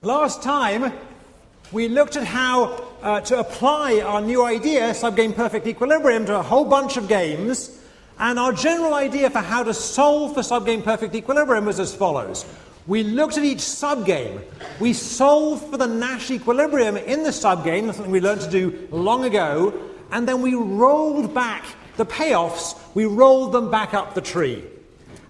Last time, we looked at how to apply our new idea, subgame perfect equilibrium, to a whole bunch of games, and our general idea for how to solve for subgame perfect equilibrium was as follows. We looked at each subgame. We solved for the Nash equilibrium in the subgame, that's something we learned to do long ago, and then we rolled back the payoffs, we rolled them back up the tree.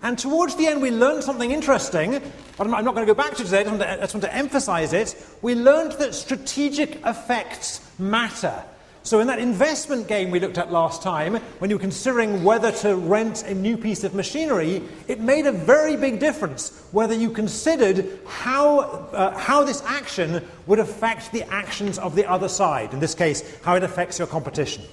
And towards the end, we learned something interesting, but I'm not going to go back to today, I just want to emphasize it. We learned that strategic effects matter. So in that investment game we looked at last time, when you were considering whether to rent a new piece of machinery, it made a very big difference whether you considered how this action would affect the actions of the other side, in this case, how it affects your competition.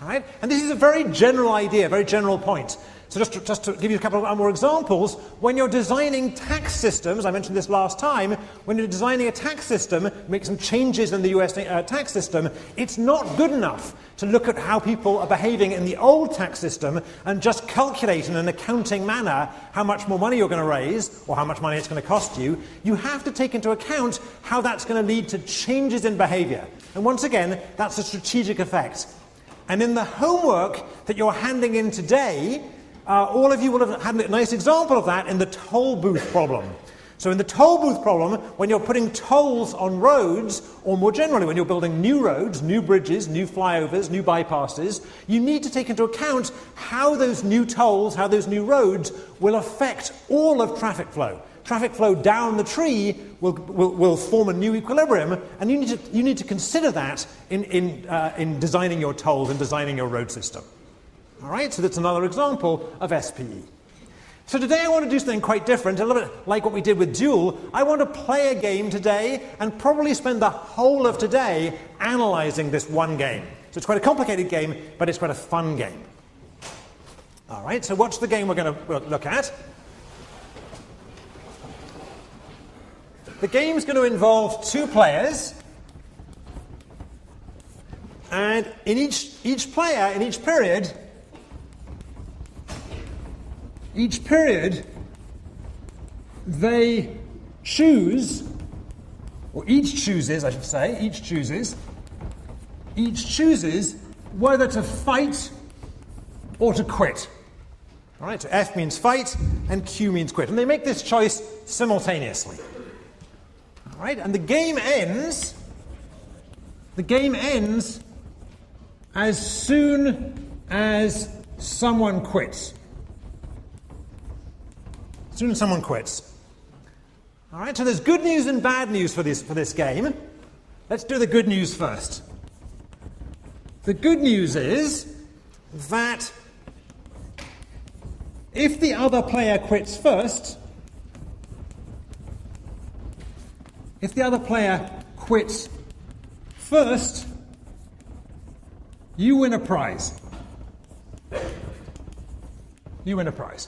All right? And this is a very general idea, a very general point. So just to give you a couple of more examples, when you're designing tax systems, I mentioned this last time, when you're designing a tax system, make some changes in the US tax system, it's not good enough to look at how people are behaving in the old tax system and just calculate in an accounting manner how much more money you're going to raise or how much money it's going to cost you. You have to take into account how that's going to lead to changes in behavior. And once again, that's a strategic effect. And in the homework that you're handing in today, all of you will have had a nice example of that in the toll booth problem. So in the toll booth problem, when you're putting tolls on roads, or more generally when you're building new roads, new bridges, new flyovers, new bypasses, you need to take into account how those new tolls, how those new roads will affect all of traffic flow. Traffic flow down the tree will form a new equilibrium, and you need to consider that in designing your tolls and designing your road system. All right, so that's another example of SPE. So today I want to do something quite different, a little bit like what we did with Duel. I want to play a game today and probably spend the whole of today analyzing this one game. So it's quite a complicated game, but it's quite a fun game. All right, so what's the game we're going to look at? The game's going to involve two players, and in each player, in each period, they choose, or each chooses, I should say, each chooses whether to fight or to quit. All right, so F means fight and Q means quit. And they make this choice simultaneously. All right, and the game ends as soon as someone quits. As soon as someone quits. All right, so there's good news and bad news for this game. Let's do the good news first. The good news is that if the other player quits first, you win a prize. You win a prize.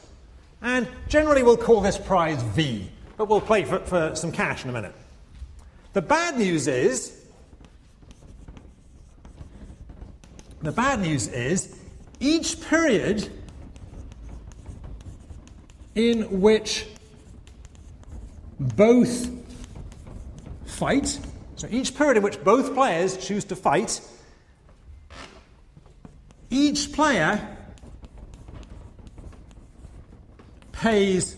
And generally we'll call this prize V, but we'll play for some cash in a minute. The bad news is each period in which both fight, so each period in which both players choose to fight, each player pays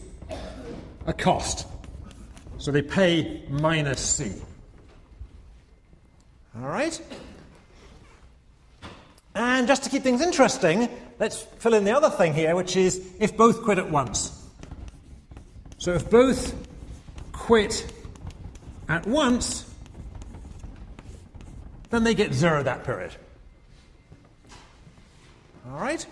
a cost. So they pay minus C. All right? And just to keep things interesting, let's fill in the other thing here, which is if both quit at once. So if both quit at once, then they get 0 that period. All right?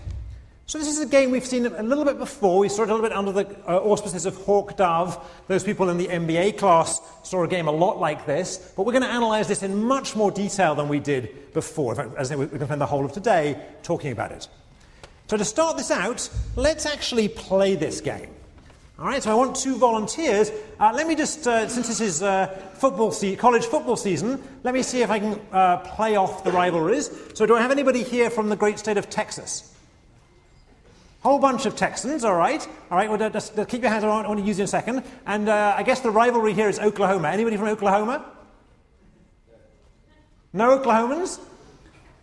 So this is a game we've seen a little bit before. We saw it a little bit under the auspices of Hawk Dove. Those people in the MBA class saw a game a lot like this. But we're going to analyze this in much more detail than we did before. In fact, as I think we can spend the whole of today talking about it. So to start this out, let's actually play this game. All right, so I want 2 volunteers. Let me just, since this is college football season, let me see if I can play off the rivalries. So do I have anybody here from the great state of Texas? Whole bunch of Texans, all right. All right, well, just keep your hands on. I want to use you in a second. And I guess the rivalry here is Oklahoma. Anybody from Oklahoma? No Oklahomans?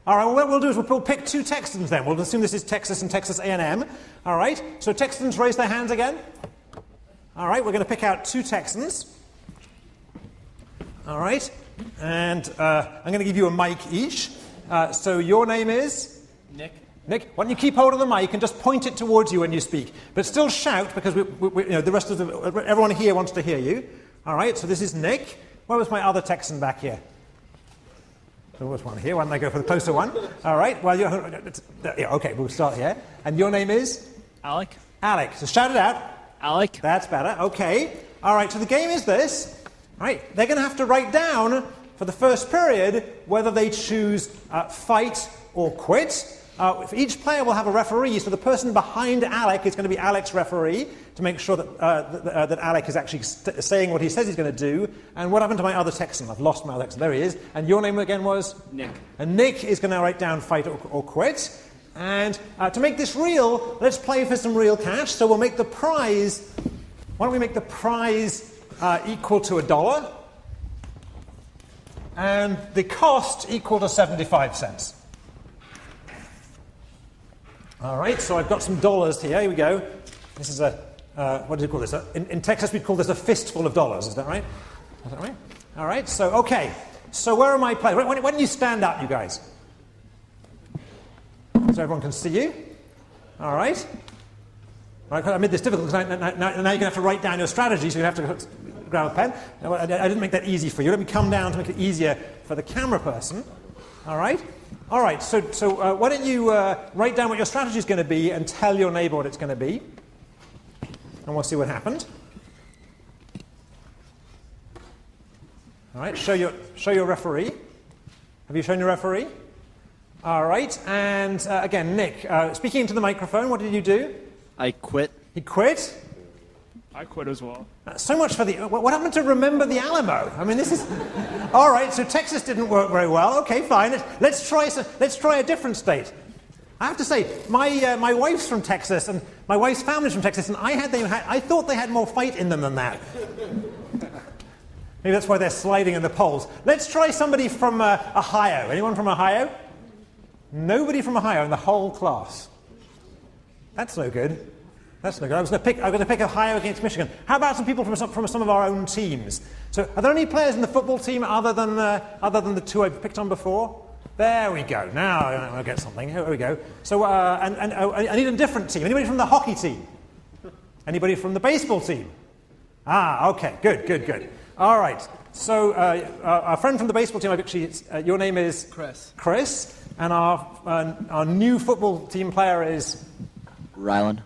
All right, well, what we'll do is we'll pick 2 Texans then. We'll assume this is Texas and Texas A&M. All right, so Texans, raise their hands again. All right, we're going to pick out 2 Texans. All right, and I'm going to give you a mic each. So your name is? Nick. Nick, why don't you keep hold of the mic and just point it towards you when you speak. But still shout, because the rest of everyone here wants to hear you. All right, so this is Nick. Where was my other Texan back here? There was one here. Why don't I go for the closer one? All right. Well, okay, we'll start here. And your name is? Alec. Alec. So shout it out. Alec. That's better. Okay. All right. So the game is this. All right. They're going to have to write down for the first period whether they choose fight or quit. Each player will have a referee, so the person behind Alec is going to be Alec's referee to make sure that that Alec is actually saying what he says he's going to do. And what happened to my other Texan? I've lost my other Texan. There he is. And your name again was? Nick. And Nick is going to write down fight or quit. And to make this real, let's play for some real cash. So we'll make the prize, why don't we make the prize equal to $1 and the cost equal to 75 cents. All right, so I've got some dollars here. Here we go. This is what do you call this? In Texas, we'd call this a fistful of dollars. Is that right? Is that right? All right, so, okay. So where are my players? Why don't you stand up, you guys? So everyone can see you. All right. All right, I made this difficult because now you're going to have to write down your strategy, so you have to grab a pen. Now, I didn't make that easy for you. Let me come down to make it easier for the camera person. All right. All right, so why don't you write down what your strategy is going to be and tell your neighbor what it's going to be. And we'll see what happened. All right, show your referee. Have you shown your referee? All right, and again, Nick, speaking into the microphone, what did you do? I quit. He quit? I quit as well. So much for the... What happened to remember the Alamo? I mean, this is... All right, so Texas didn't work very well. Okay, fine. Let's try a different state. I have to say, my wife's from Texas, and my wife's family's from Texas, and I thought they had more fight in them than that. Maybe that's why they're sliding in the polls. Let's try somebody from Ohio. Anyone from Ohio? Nobody from Ohio in the whole class. That's no good. That's no good. I'm going to pick Ohio against Michigan. How about some people from some of our own teams? So, are there any players in the football team other than the 2 I've picked on before? There we go. Now I'll get something. Here we go. So, I need a different team. Anybody from the hockey team? Anybody from the baseball team? Ah, okay. Good. All right. So, our friend from the baseball team, actually, your name is Chris, and our new football team player is Rylan.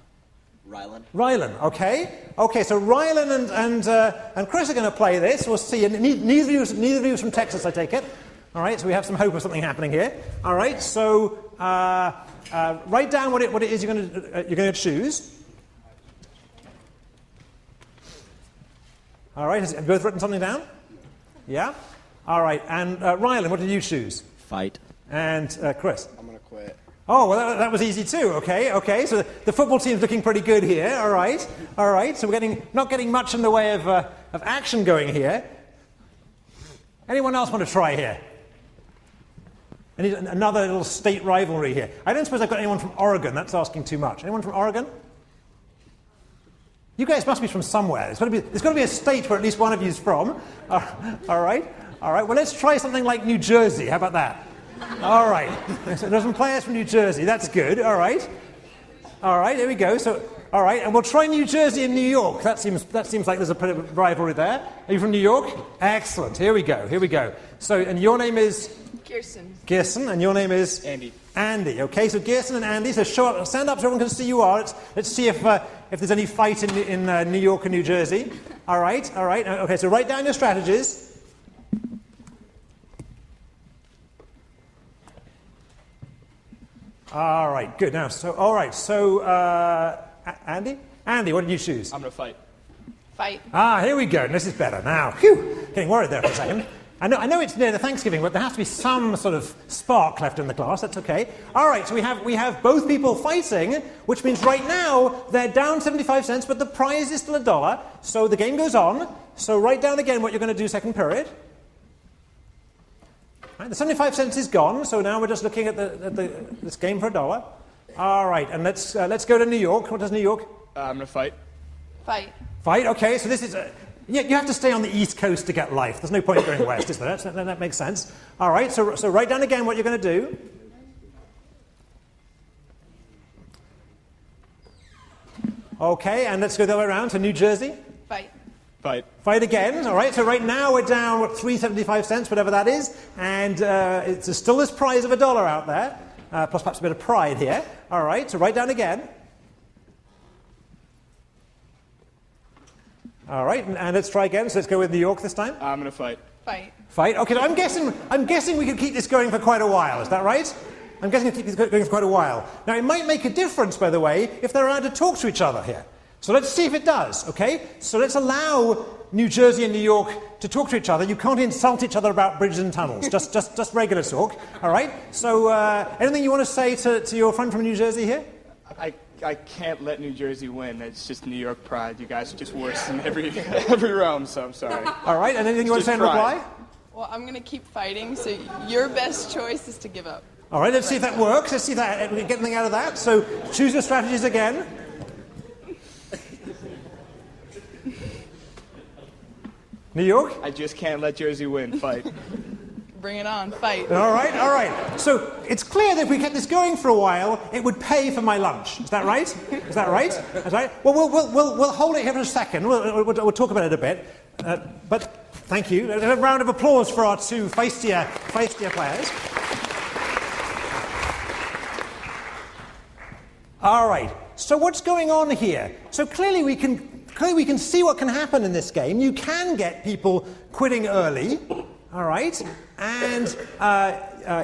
Okay, so Rylan and Chris are going to play this. We'll see. And neither of you is from Texas, I take it. All right, so we have some hope of something happening here. All right, so write down what it is you're going to choose. All right, have you both written something down? Yeah. All right, and Rylan, what did you choose? Fight. And Chris? I'm going to quit. Oh, well, that was easy too. Okay. So the football team's looking pretty good here. All right. So we're not getting much in the way of action going here. Anyone else want to try here? Another little state rivalry here. I don't suppose I've got anyone from Oregon. That's asking too much. Anyone from Oregon? You guys must be from somewhere. There's got to be a state where at least one of you is from. All right. Well, let's try something like New Jersey. How about that? All right. So there's some players from New Jersey. That's good. All right. Here we go. So, all right, and we'll try New Jersey and New York. That seems like there's a bit of rivalry there. Are you from New York? Excellent. Here we go. So, and your name is Gerson, and your name is Andy. Okay. So Gerson and Andy. So stand up so everyone can see you are. Let's see if there's any fight in New York and New Jersey. All right. Okay. So write down your strategies. All right, good. Now, Andy, what did you choose? I'm going to fight. Fight. Ah, here we go. This is better now. Phew, getting worried there for a second. I know it's near the Thanksgiving, but there has to be some sort of spark left in the class. That's okay. All right, so we have both people fighting, which means right now they're down 75 cents, but the prize is still $1. So the game goes on. So write down again what you're going to do second period. Right, the 75 cents is gone, so now we're just looking at this game for $1. All right, and let's go to New York. What does New York? I'm going to fight. Fight. Fight, okay, so this is... you have to stay on the East Coast to get life. There's no point in going west, is there? That makes sense. All right, so write down again what you're going to do. Okay, and let's go the other way around to New Jersey. Fight. Fight. Fight again. All right, so right now we're down, 3.75 cents, whatever that is, and it's still this prize of $1 out there, plus perhaps a bit of pride here. All right, so write down again. All right, and let's try again. So let's go with New York this time. I'm going to fight. Fight. Fight. Okay, so I'm guessing we could keep this going for quite a while. Is that right? I'm guessing we keep this going for quite a while. Now, it might make a difference, by the way, if they're allowed to talk to each other here. So let's see if it does, okay? So let's allow New Jersey and New York to talk to each other. You can't insult each other about bridges and tunnels, just regular talk, all right? So anything you want to say to your friend from New Jersey here? I can't let New Jersey win. It's just New York pride. You guys are just worse in every realm, so I'm sorry. All right, and anything you want to say in reply? Well, I'm going to keep fighting, so your best choice is to give up. All right, let's see if that works. Let's see if we get anything out of that. So choose your strategies again. New York? I just can't let Jersey win. Fight. Bring it on. Fight. All right. So it's clear that if we kept this going for a while, it would pay for my lunch. Is that right? Is that right? That's right. Well, we'll hold it here for a second. We'll talk about it a bit. But thank you. A round of applause for our two feistier players. All right. So what's going on here? So clearly we can see what can happen in this game. You can get people quitting early. All right, and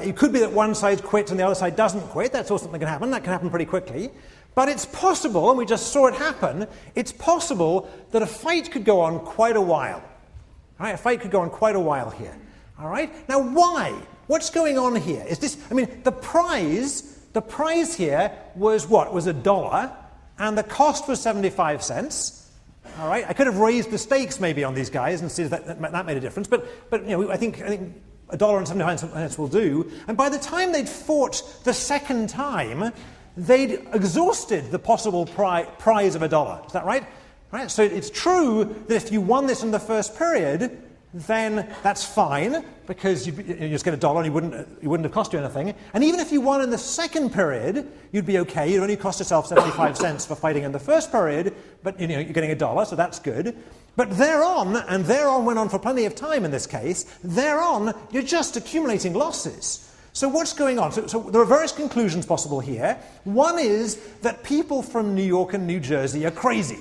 it could be that one side quits and the other side doesn't quit. That's also something that can happen. That can happen pretty quickly. But it's possible, and we just saw it happen, it's possible that a fight could go on quite a while. All right, a fight could go on quite a while here. All right, now why? What's going on here? Is this, the prize here was what? Was $1, and the cost was 75 cents. All right, I could have raised the stakes maybe on these guys and see if that made a difference, but I think $1.75 will do. And by the time they'd fought the second time, they'd exhausted the possible prize of $1. Is that right? Right. So it's true that if you won this in the first period, then that's fine because you just get $1 and it wouldn't have cost you anything. And even if you won in the second period, you'd be okay. You'd only cost yourself 75 cents for fighting in the first period, but you're getting $1, so that's good. But thereon went on for plenty of time in this case, thereon you're just accumulating losses. So what's going on? So there are various conclusions possible here. One is that people from New York and New Jersey are crazy.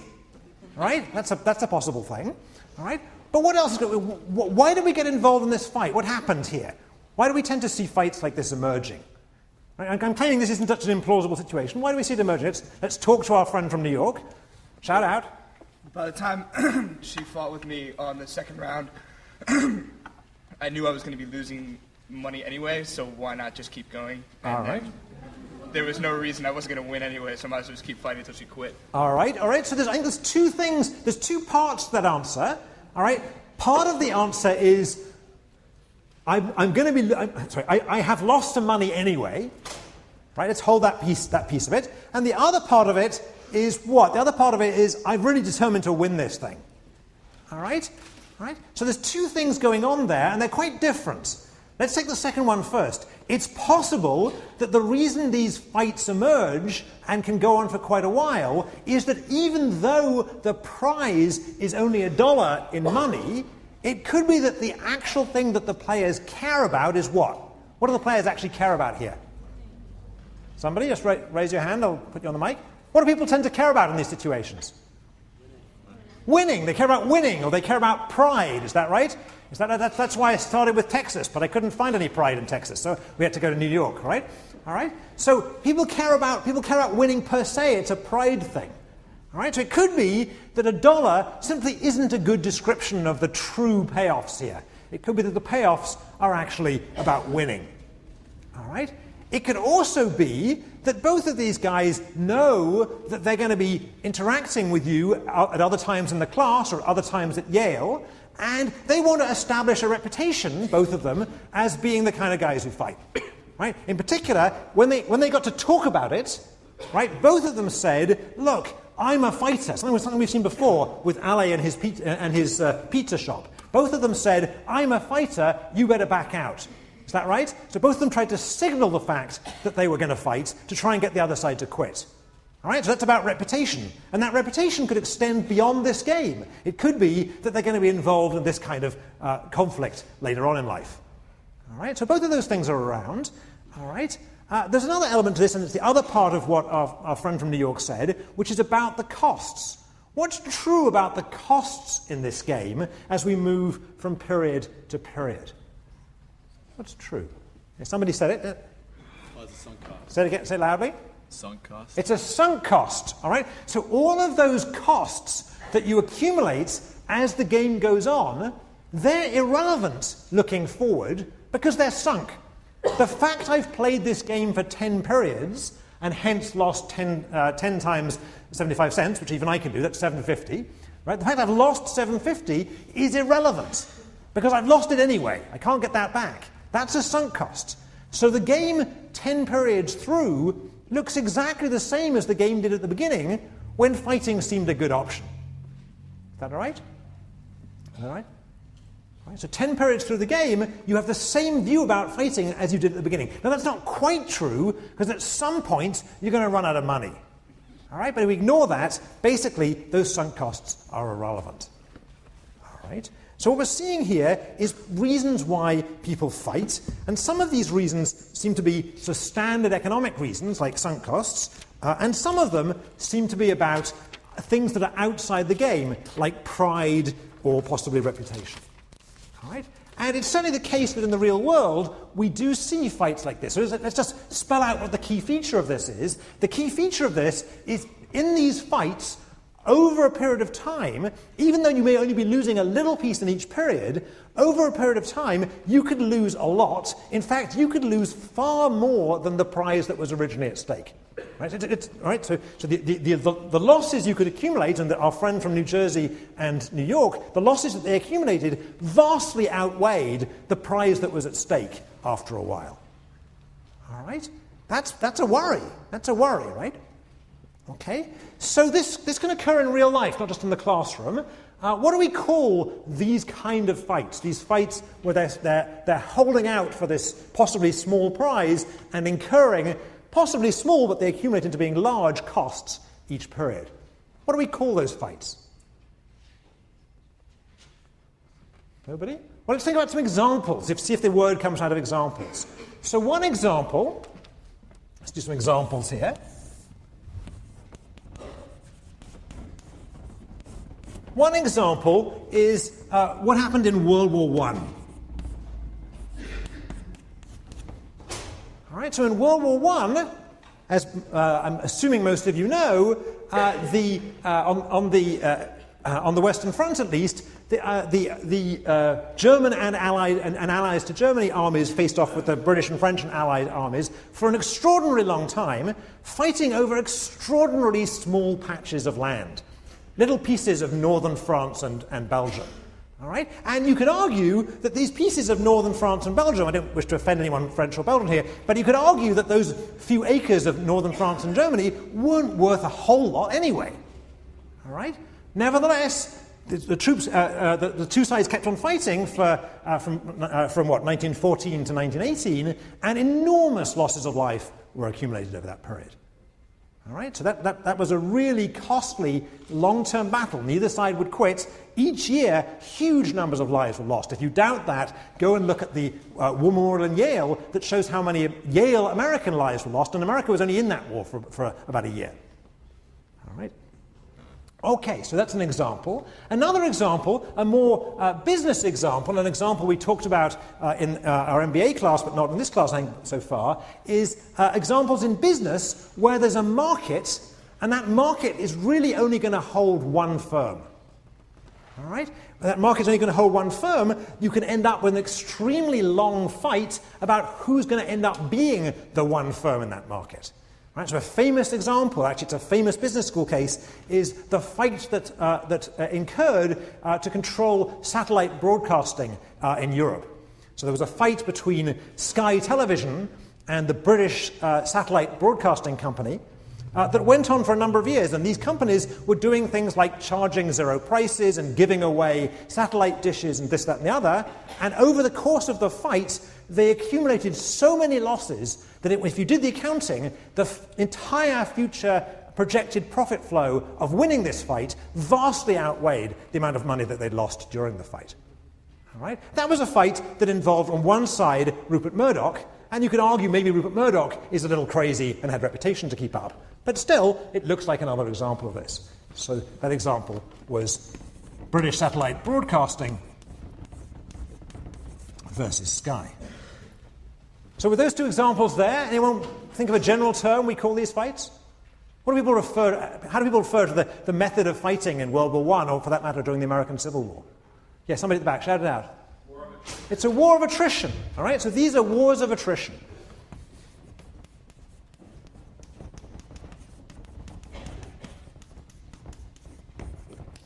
Right? That's a possible thing. All right? But what else is going on? Why did we get involved in this fight? What happened here? Why do we tend to see fights like this emerging? Right? I'm claiming this isn't such an implausible situation. Why do we see it emerging? Let's talk to our friend from New York. Shout out. By the time she fought with me on the second round, I knew I was going to be losing money anyway, so why not just keep going? And all right. There was no reason I wasn't going to win anyway, so I might as well just keep fighting until she quit. All right. So I think there's two things. There's two parts to that answer. All right. Part of the answer is I have lost some money anyway. Right. Let's hold that piece of it. And the other part of it is what? The other part of it is I'm really determined to win this thing. All right. All right. So there's two things going on there, and they're quite different. Let's take the second one first. It's possible that the reason these fights emerge and can go on for quite a while is that even though the prize is only $1 in money, it could be that the actual thing that the players care about is what? What do the players actually care about here? Somebody, just raise your hand, I'll put you on the mic. What do people tend to care about in these situations? Winning. They care about winning, or they care about pride. Is that right? That's why I started with Texas, but I couldn't find any pride in Texas, so we had to go to New York, right? All right. So people care about winning per se. It's a pride thing. All right. So it could be that $1 simply isn't a good description of the true payoffs here. It could be that the payoffs are actually about winning. All right? It could also be that both of these guys know that they're going to be interacting with you at other times in the class or other times at Yale, and they want to establish a reputation, both of them, as being the kind of guys who fight. Right? In particular, when they got to talk about it, right, both of them said, look, I'm a fighter. Something we've seen before with Ale and his pizza shop. Both of them said, I'm a fighter, you better back out. Is that right? So both of them tried to signal the fact that they were going to fight to try and get the other side to quit. All right, so that's about reputation. And that reputation could extend beyond this game. It could be that they're going to be involved in this kind of conflict later on in life. All right, so both of those things are around. All right. There's another element to this, and it's the other part of what our friend from New York said, which is about the costs. What's true about the costs in this game as we move from period to period? What's true? Somebody said it. Oh, it's a sunk cost. Say it again. Say it loudly. Sunk cost. It's a sunk cost. All right. So all of those costs that you accumulate as the game goes on, they're irrelevant looking forward because they're sunk. The fact I've played this game for 10 periods and hence lost 10 times 75 cents, which even I can do, that's 750. Right? The fact I've lost 750 is irrelevant because I've lost it anyway. I can't get that back. That's a sunk cost. So the game 10 periods through looks exactly the same as the game did at the beginning when fighting seemed a good option. Is that all right? Is that all right? Right, so 10 periods through the game, you have the same view about fighting as you did at the beginning. Now, that's not quite true, because at some point, you're going to run out of money. All right, but if we ignore that, basically, those sunk costs are irrelevant. All right, so what we're seeing here is reasons why people fight, and some of these reasons seem to be sort of standard economic reasons, like sunk costs, and some of them seem to be about things that are outside the game, like pride or possibly reputation. Right? And it's certainly the case that in the real world, we do see fights like this. So let's just spell out what the key feature of this is. The key feature of this is in these fights, over a period of time, even though you may only be losing a little piece in each period, over a period of time, you could lose a lot. In fact, you could lose far more than the prize that was originally at stake. Right? Right? So the losses you could accumulate, and our friend from New Jersey and New York, the losses that they accumulated vastly outweighed the prize that was at stake after a while. All right? That's a worry. That's a worry, right? Okay? So this can occur in real life, not just in the classroom. What do we call these kind of fights? These fights where they're holding out for this possibly small prize and incurring possibly small, but they accumulate into being large costs each period. What do we call those fights? Nobody? Well, let's think about some examples, see if the word comes out of examples. So one example, let's do some examples here. One example is what happened in World War I. All right, so in World War I, as I'm assuming most of you know, on the Western Front at least, the German and allies to Germany armies faced off with the British and French and Allied armies for an extraordinarily long time, fighting over extraordinarily small patches of land, little pieces of northern France and Belgium. All right? And you could argue that these pieces of northern France and Belgium, I don't wish to offend anyone French or Belgian here, but you could argue that those few acres of northern France and Germany weren't worth a whole lot anyway. All right? Nevertheless, the troops, the two sides kept on fighting from 1914 to 1918, and enormous losses of life were accumulated over that period. All right, so that was a really costly long-term battle. Neither side would quit. Each year, huge numbers of lives were lost. If you doubt that, go and look at the war memorial in Yale that shows how many Yale American lives were lost, and America was only in that war for about a year. All right. Okay, so that's an example. Another example, a more business example, an example we talked about in our MBA class, but not in this class I think so far, is examples in business where there's a market, and that market is really only going to hold one firm. All right? that market's only going to hold one firm, you can end up with an extremely long fight about who's going to end up being the one firm in that market. Right, so a famous example, actually it's a famous business school case, is the fight that incurred to control satellite broadcasting in Europe. So there was a fight between Sky Television and the British satellite broadcasting company that went on for a number of years, and these companies were doing things like charging zero prices and giving away satellite dishes and this, that, and the other, and over the course of the fight, they accumulated so many losses that if you did the accounting, the entire future projected profit flow of winning this fight vastly outweighed the amount of money that they'd lost during the fight. All right? That was a fight that involved, on one side, Rupert Murdoch, and you could argue maybe Rupert Murdoch is a little crazy and had a reputation to keep up. But still, it looks like another example of this. So that example was British Satellite Broadcasting versus Sky. So with those two examples there, anyone think of a general term we call these fights? How do people refer to the method of fighting in World War I, or for that matter, during the American Civil War? Yeah, somebody at the back, shout it out. It's a war of attrition. All right, so these are wars of attrition.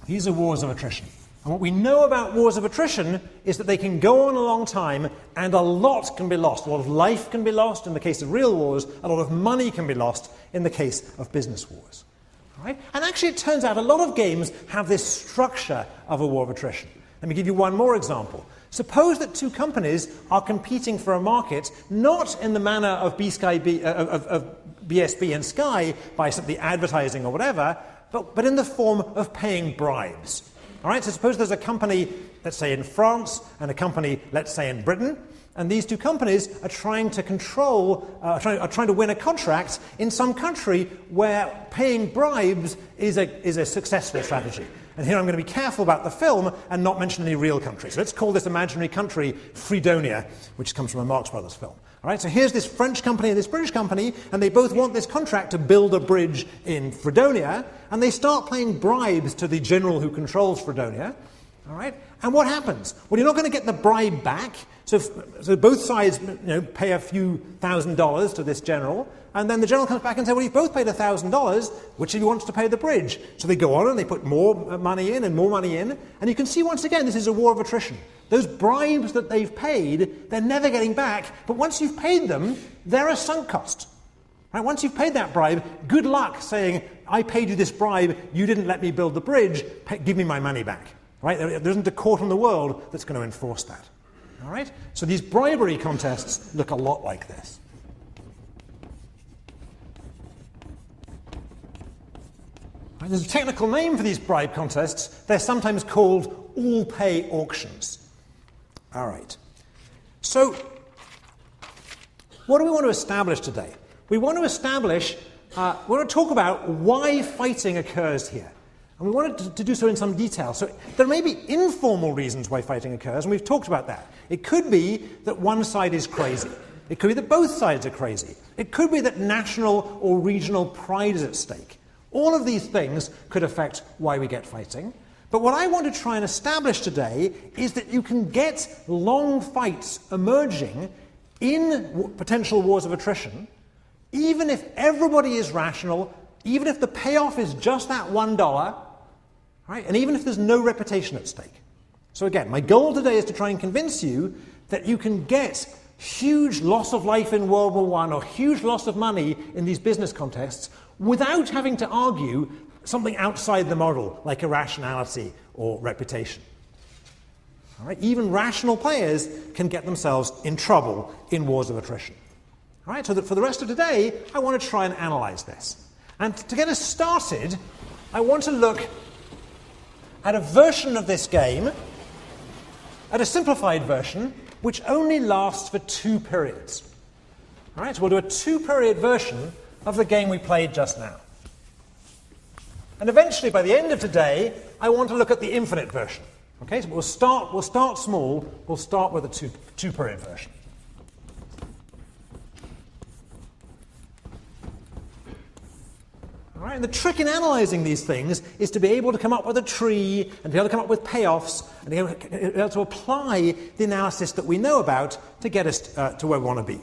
These are wars of attrition. And what we know about wars of attrition is that they can go on a long time and a lot can be lost. A lot of life can be lost in the case of real wars. A lot of money can be lost in the case of business wars. All right? And actually it turns out a lot of games have this structure of a war of attrition. Let me give you one more example. Suppose that two companies are competing for a market not in the manner of BSB and Sky by simply advertising or whatever, but in the form of paying bribes. All right, so suppose there's a company, let's say in France, and a company, let's say in Britain, and these two companies are trying to trying to win a contract in some country where paying bribes is a successful strategy. And here I'm going to be careful about the film and not mention any real countries. So let's call this imaginary country Fredonia, which comes from a Marx Brothers film. All right, so here's this French company and this British company, and they both want this contract to build a bridge in Fredonia, and they start paying bribes to the general who controls Fredonia. All right, and what happens? Well, you're not going to get the bribe back. So both sides, pay a few $1,000s to this general, and then the general comes back and says, well, you've both paid $1,000, which of you wants to pay the bridge? So they go on and they put more money in and more money in, and you can see once again this is a war of attrition. Those bribes that they've paid, they're never getting back, but once you've paid them, they're a sunk cost. Right? Once you've paid that bribe, good luck saying, I paid you this bribe, you didn't let me build the bridge, give me my money back. Right? There isn't a court in the world that's going to enforce that. All right? So these bribery contests look a lot like this. Right, there's a technical name for these bribe contests. They're sometimes called all-pay auctions. All right. So what do we want to establish today? We want to talk about why fighting occurs here. And we wanted to do so in some detail. So there may be informal reasons why fighting occurs, and we've talked about that. It could be that one side is crazy. It could be that both sides are crazy. It could be that national or regional pride is at stake. All of these things could affect why we get fighting. But what I want to try and establish today is that you can get long fights emerging in potential wars of attrition, even if everybody is rational, even if the payoff is just that $1, right? And even if there's no reputation at stake. So again, my goal today is to try and convince you that you can get huge loss of life in World War I or huge loss of money in these business contexts without having to argue something outside the model, like irrationality or reputation. All right? Even rational players can get themselves in trouble in wars of attrition. All right? So that for the rest of today, I want to try and analyze this. And to get us started, I want to look at a version of this game, at a simplified version, which only lasts for 2 periods. All right, so we'll do a 2-period version of the game we played just now. And eventually, by the end of today, I want to look at the infinite version. Okay, so we'll start small. We'll start with a 2-period version. All right, And the trick in analysing these things is to be able to come up with a tree and be able to come up with payoffs and be able to apply the analysis that we know about to get us to where we want to be.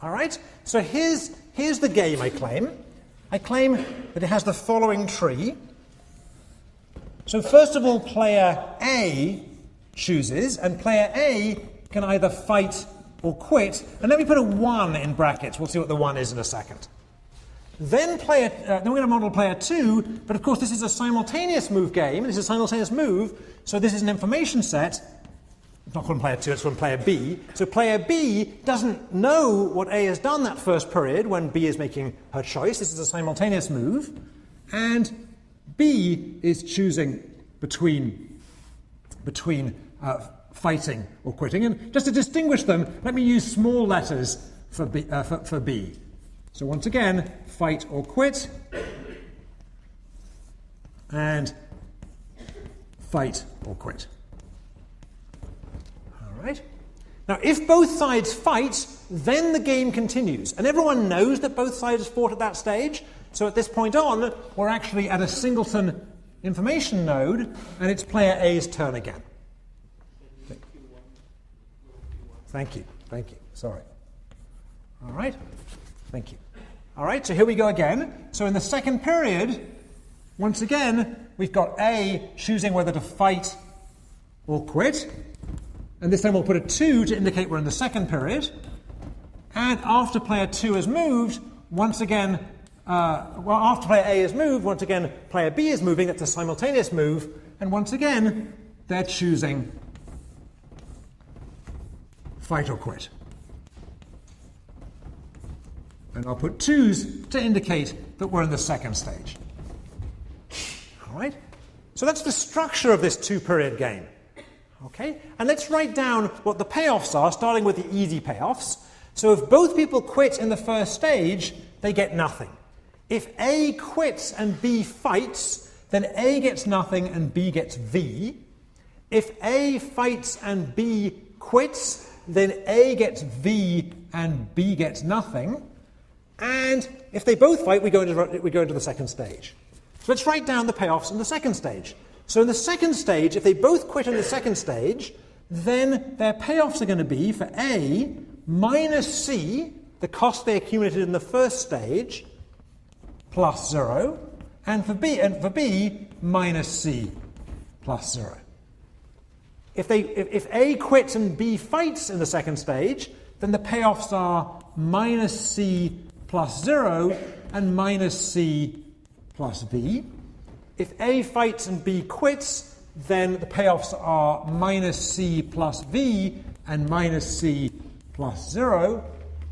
All right? So here's the game I claim. I claim that it has the following tree. So first of all, player A chooses, and player A can either fight or quit. And let me put a 1 in brackets. We'll see what the 1 is in a second. Then we're going to model player 2, but of course this is a simultaneous move game. This is a simultaneous move, so this is an information set. It's not called player 2, it's called player B. So player B doesn't know what A has done that first period when B is making her choice. This is a simultaneous move. And B is choosing between fighting or quitting. And just to distinguish them, let me use small letters for B. So once again, fight or quit, and fight or quit. All right. Now, if both sides fight, then the game continues. And everyone knows that both sides fought at that stage. So at this point on, we're actually at a singleton information node, and it's player A's turn again. Thank you. Sorry. All right. Thank you. All right, so here we go again. So in the second period, once again, we've got A choosing whether to fight or quit. And this time we'll put a 2 to indicate we're in the second period. And after player 2 has moved, once again, after player A has moved, once again, player B is moving. That's a simultaneous move. And once again, they're choosing fight or quit. And I'll put 2s to indicate that we're in the second stage. All right? So that's the structure of this 2-period game. Okay? And let's write down what the payoffs are, starting with the easy payoffs. So if both people quit in the first stage, they get nothing. If A quits and B fights, then A gets nothing and B gets V. If A fights and B quits, then A gets V and B gets nothing. And if they both fight, we go into the second stage. So let's write down the payoffs in the second stage. So in the second stage, if they both quit in the second stage, then their payoffs are going to be for A minus C, the cost they accumulated in the first stage, plus 0, and for B minus C plus 0. If A quits and B fights in the second stage, then the payoffs are minus C plus 0 and minus C plus V. If A fights and B quits, then the payoffs are minus C plus V and minus C plus 0.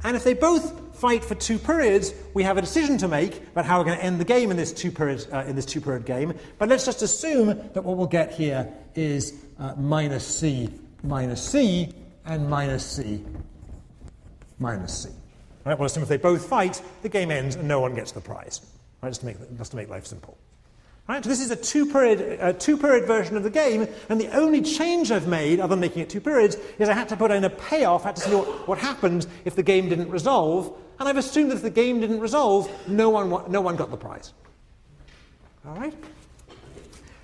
And if they both fight for 2 periods, we have a decision to make about how we're going to end the game in this 2-period game. But let's just assume that what we'll get here is minus C, and minus C, minus C. Right, well, assume if they both fight, the game ends and no one gets the prize. Right, just to make life simple. Right, so this is a 2-period version of the game, and the only change I've made, other than making it 2 periods, is I had to put in a payoff. I had to see what happened if the game didn't resolve, and I've assumed that if the game didn't resolve, no one got the prize. All right.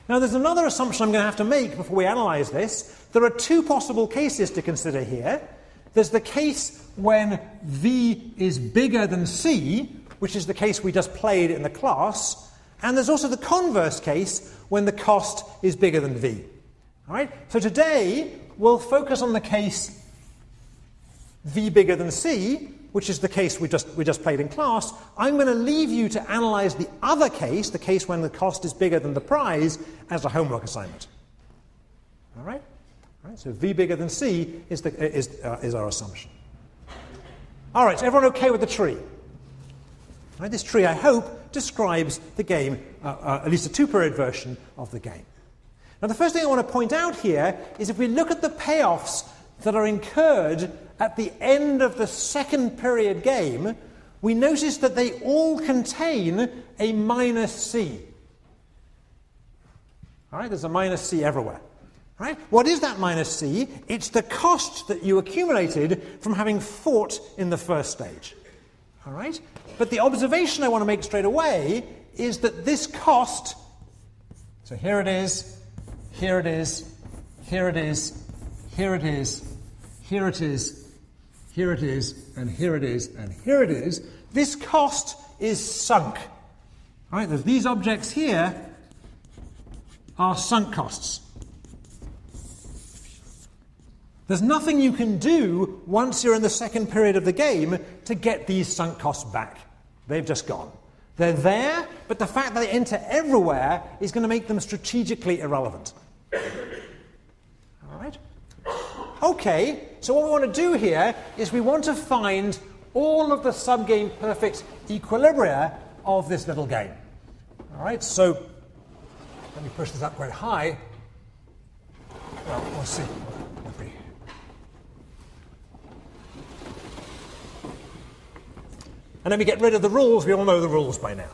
Now, there's another assumption I'm going to have to make before we analyze this. There are 2 possible cases to consider here. There's the case when V is bigger than C, which is the case we just played in the class. And there's also the converse case when the cost is bigger than V. All right? So today, we'll focus on the case V bigger than C, which is the case we just played in class. I'm going to leave you to analyze the other case, the case when the cost is bigger than the prize, as a homework assignment. All right? All right, so V bigger than C is our assumption. All right, so everyone okay with the tree? All right, this tree, I hope, describes the game, at least a 2-period version of the game. Now, the first thing I want to point out here is if we look at the payoffs that are incurred at the end of the second period game, we notice that they all contain a minus C. All right, there's a minus C everywhere. Right? What is that minus C? It's the cost that you accumulated from having fought in the first stage. All right? But the observation I want to make straight away is that this cost, so here it is, here it is, here it is, here it is, here it is, here it is, and here it is, and here it is, this cost is sunk. All right, there's these objects here are sunk costs. There's nothing you can do once you're in the second period of the game to get these sunk costs back. They've just gone. They're there, but the fact that they enter everywhere is going to make them strategically irrelevant. All right? Okay, so what we want to do here is we want to find all of the subgame perfect equilibria of this little game. All right, so let me push this up quite high. Well, we'll see. And then we get rid of the rules. We all know the rules by now.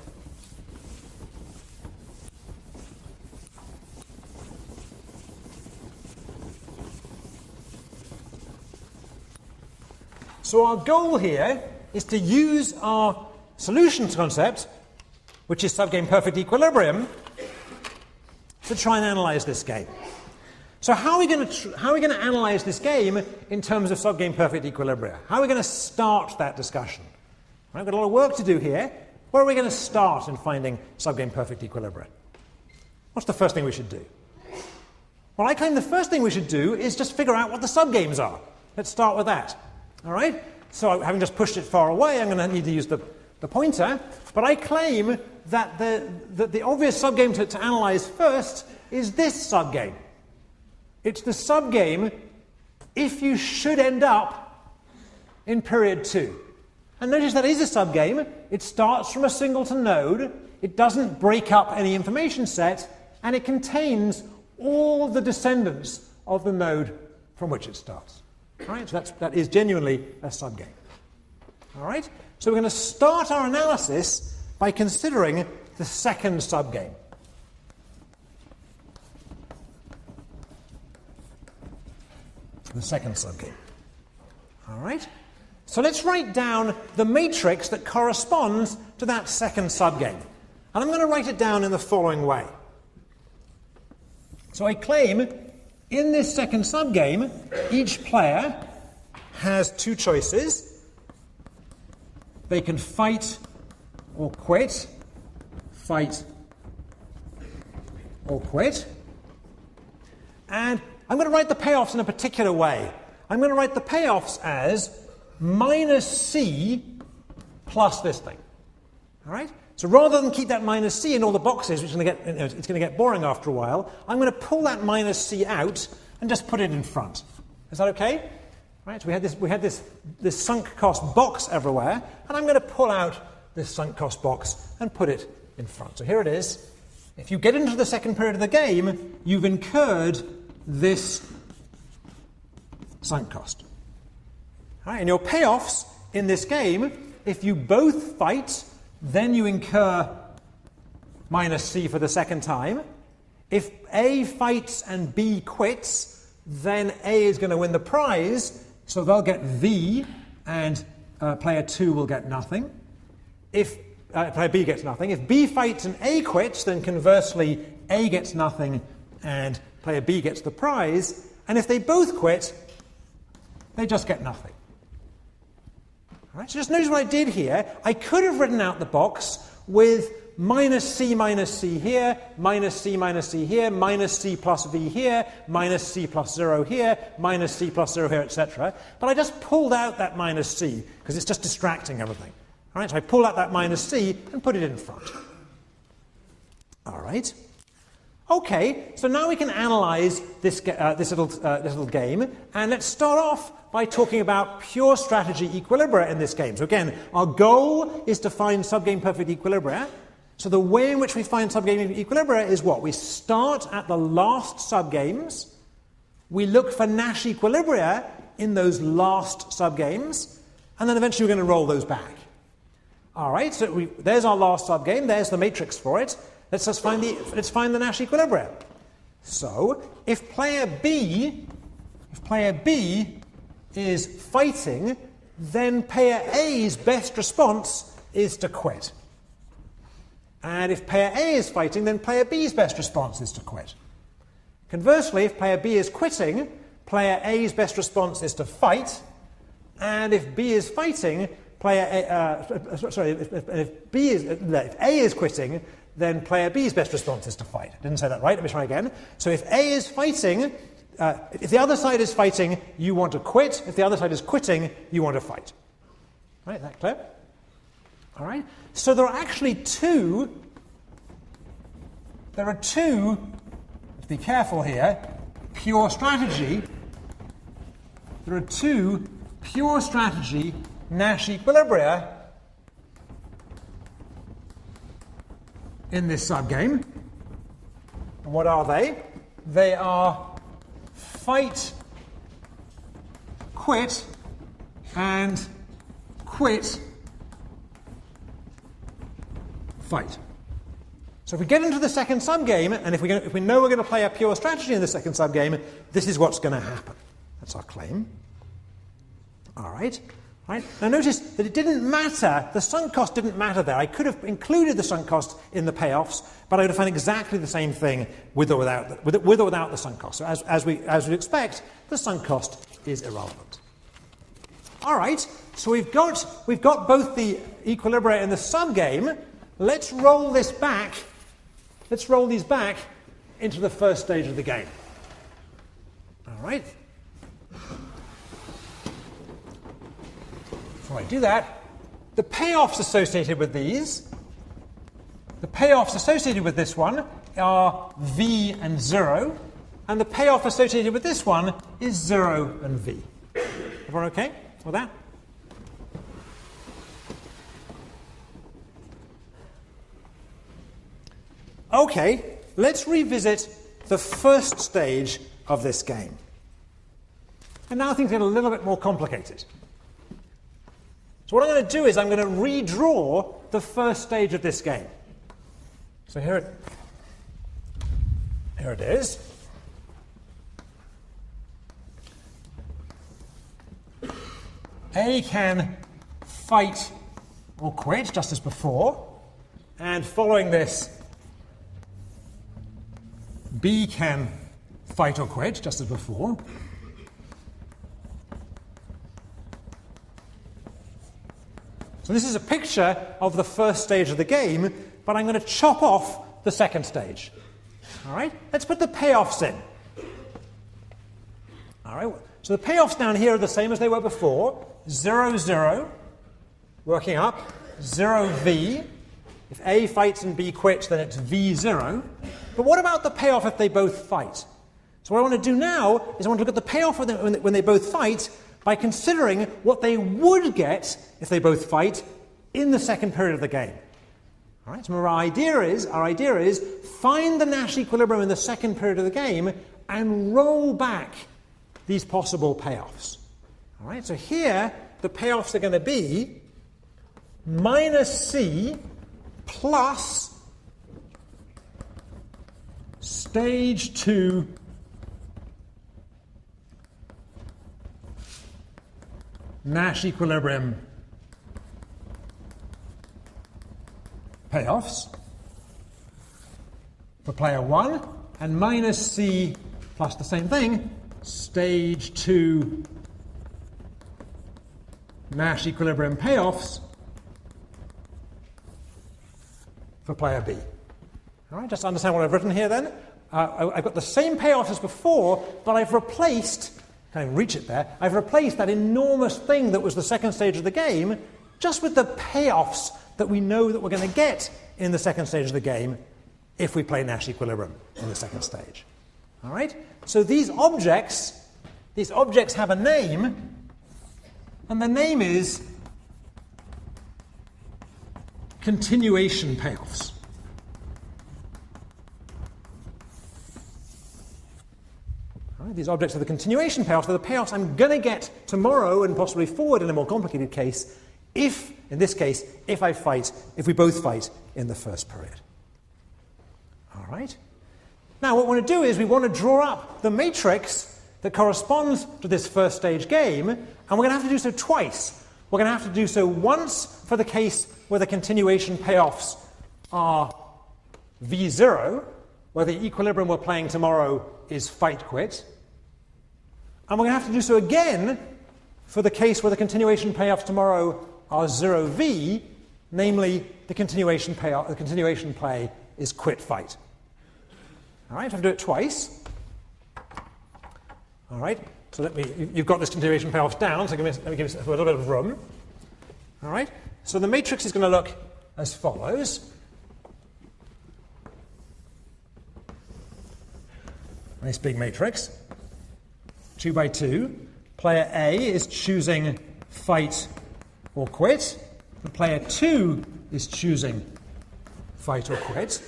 So our goal here is to use our solutions concept, which is subgame perfect equilibrium, to try and analyze this game. So how are we going to analyze this game in terms of subgame perfect equilibria? How are we going to start that discussion? Right, we've got a lot of work to do here. Where are we going to start in finding subgame perfect equilibria? What's the first thing we should do? Well, I claim the first thing we should do is just figure out what the subgames are. Let's start with that. All right? So having just pushed it far away, I'm going to need to use the pointer. But I claim that the obvious subgame to analyze first is this subgame. It's the subgame if you should end up in period 2. And notice that is a subgame. It starts from a singleton node. It doesn't break up any information set. And it contains all the descendants of the node from which it starts. All right? So that is genuinely a subgame. All right? So we're going to start our analysis by considering the second subgame. The second subgame. All right? So let's write down the matrix that corresponds to that second subgame. And I'm going to write it down in the following way. So I claim in this second subgame, each player has two choices. They can fight or quit. Fight or quit. And I'm going to write the payoffs in a particular way. I'm going to write the payoffs as minus C plus this thing. All right? So rather than keep that minus C in all the boxes, which is going to get, it's going to get boring after a while, I'm going to pull that minus C out and just put it in front. Is that okay? Right? So we had this sunk cost box everywhere, and I'm going to pull out this sunk cost box and put it in front. So here it is. If you get into the second period of the game, you've incurred this sunk cost. All right, and your payoffs in this game, if you both fight, then you incur minus C for the second time. If A fights and B quits, then A is going to win the prize, so they'll get V, and player 2 will get nothing. If player B gets nothing. If B fights and A quits, then conversely, A gets nothing, and player B gets the prize. And if they both quit, they just get nothing. All right, so just notice what I did here. I could have written out the box with minus C here, minus C here, minus C plus V here, minus C plus 0 here, minus C plus 0 here, etc. But I just pulled out that minus C because it's just distracting everything. All right, so I pulled out that minus C and put it in front. All right. Okay, so now we can analyze this little game, and let's start off by talking about pure strategy equilibria in this game. So again, our goal is to find subgame perfect equilibria. So the way in which we find subgame equilibria is what? We start at the last subgames, we look for Nash equilibria in those last subgames, and then eventually we're going to roll those back. All right, so there's our last subgame, there's the matrix for it. Let's find the Nash equilibria. So if player B is fighting, then player A's best response is to quit. And if player A is fighting, then player B's best response is to quit. Conversely, if player B is quitting, player A's best response is to fight. And if B is fighting, if A is quitting, then player B's best response is to fight. I didn't say that right, let me try again. So if A is fighting, if the other side is fighting, you want to quit. If the other side is quitting, you want to fight. Right, is that clear? All right. So there are actually two, let's be careful here, pure strategy. There are two pure strategy Nash equilibria in this subgame. And what are they? They are fight, quit, and quit, fight. So if we get into the second subgame, and if we know we're going to play a pure strategy in the second subgame, this is what's going to happen. That's our claim. All right. Right? Now notice that it didn't matter, the sunk cost didn't matter there. I could have included the sunk cost in the payoffs, but I would have found exactly the same thing with or without the sunk cost. So as we'd expect, the sunk cost is irrelevant. All right, so we've got both the equilibria in the subgame. Let's roll this back. Let's roll these back into the first stage of the game. All right. Before I do that, the payoffs associated with these, the payoffs associated with this one are V and 0, and the payoff associated with this one is 0 and V. Everyone okay with that? Okay, let's revisit the first stage of this game. And now things get a little bit more complicated. So what I'm going to do is I'm going to redraw the first stage of this game. So here it is. A can fight or quit, just as before. And following this, B can fight or quit, just as before. So this is a picture of the first stage of the game, but I'm going to chop off the second stage. All right? Let's put the payoffs in. All right? So the payoffs down here are the same as they were before. 0, 0, working up. 0, V. If A fights and B quits, then it's V0. But what about the payoff if they both fight? So what I want to do now is I want to look at the payoff when they both fight by considering what they would get if they both fight in the second period of the game. All right, so our idea is find the Nash equilibrium in the second period of the game and roll back these possible payoffs. All right, so here the payoffs are going to be minus C plus stage 2 Nash equilibrium payoffs for player 1, and minus C plus the same thing, stage 2 Nash equilibrium payoffs for player B. All right, just to understand what I've written here then. I've got the same payoffs as before, but I've replaced, can't even reach it there, I've replaced that enormous thing that was the second stage of the game just with the payoffs that we know that we're going to get in the second stage of the game if we play Nash equilibrium in the second stage. All right? So these objects have a name, and the name is continuation payoffs. These objects are the continuation payoffs. They're the payoffs I'm going to get tomorrow and possibly forward in a more complicated case if, in this case, if we both fight in the first period. All right? Now what we want to do is we want to draw up the matrix that corresponds to this first stage game, and we're going to have to do so twice. We're going to have to do so once for the case where the continuation payoffs are V0, where the equilibrium we're playing tomorrow is fight-quit. And we're going to have to do so again for the case where the continuation payoffs tomorrow are 0V, namely the continuation play is quit-fight. All right, I have to do it twice. All right, so you've got this continuation payoffs down, so let me give it a little bit of room. All right, so the matrix is going to look as follows. Nice big matrix. 2 by 2. Player A is choosing fight or quit. And player 2 is choosing fight or quit.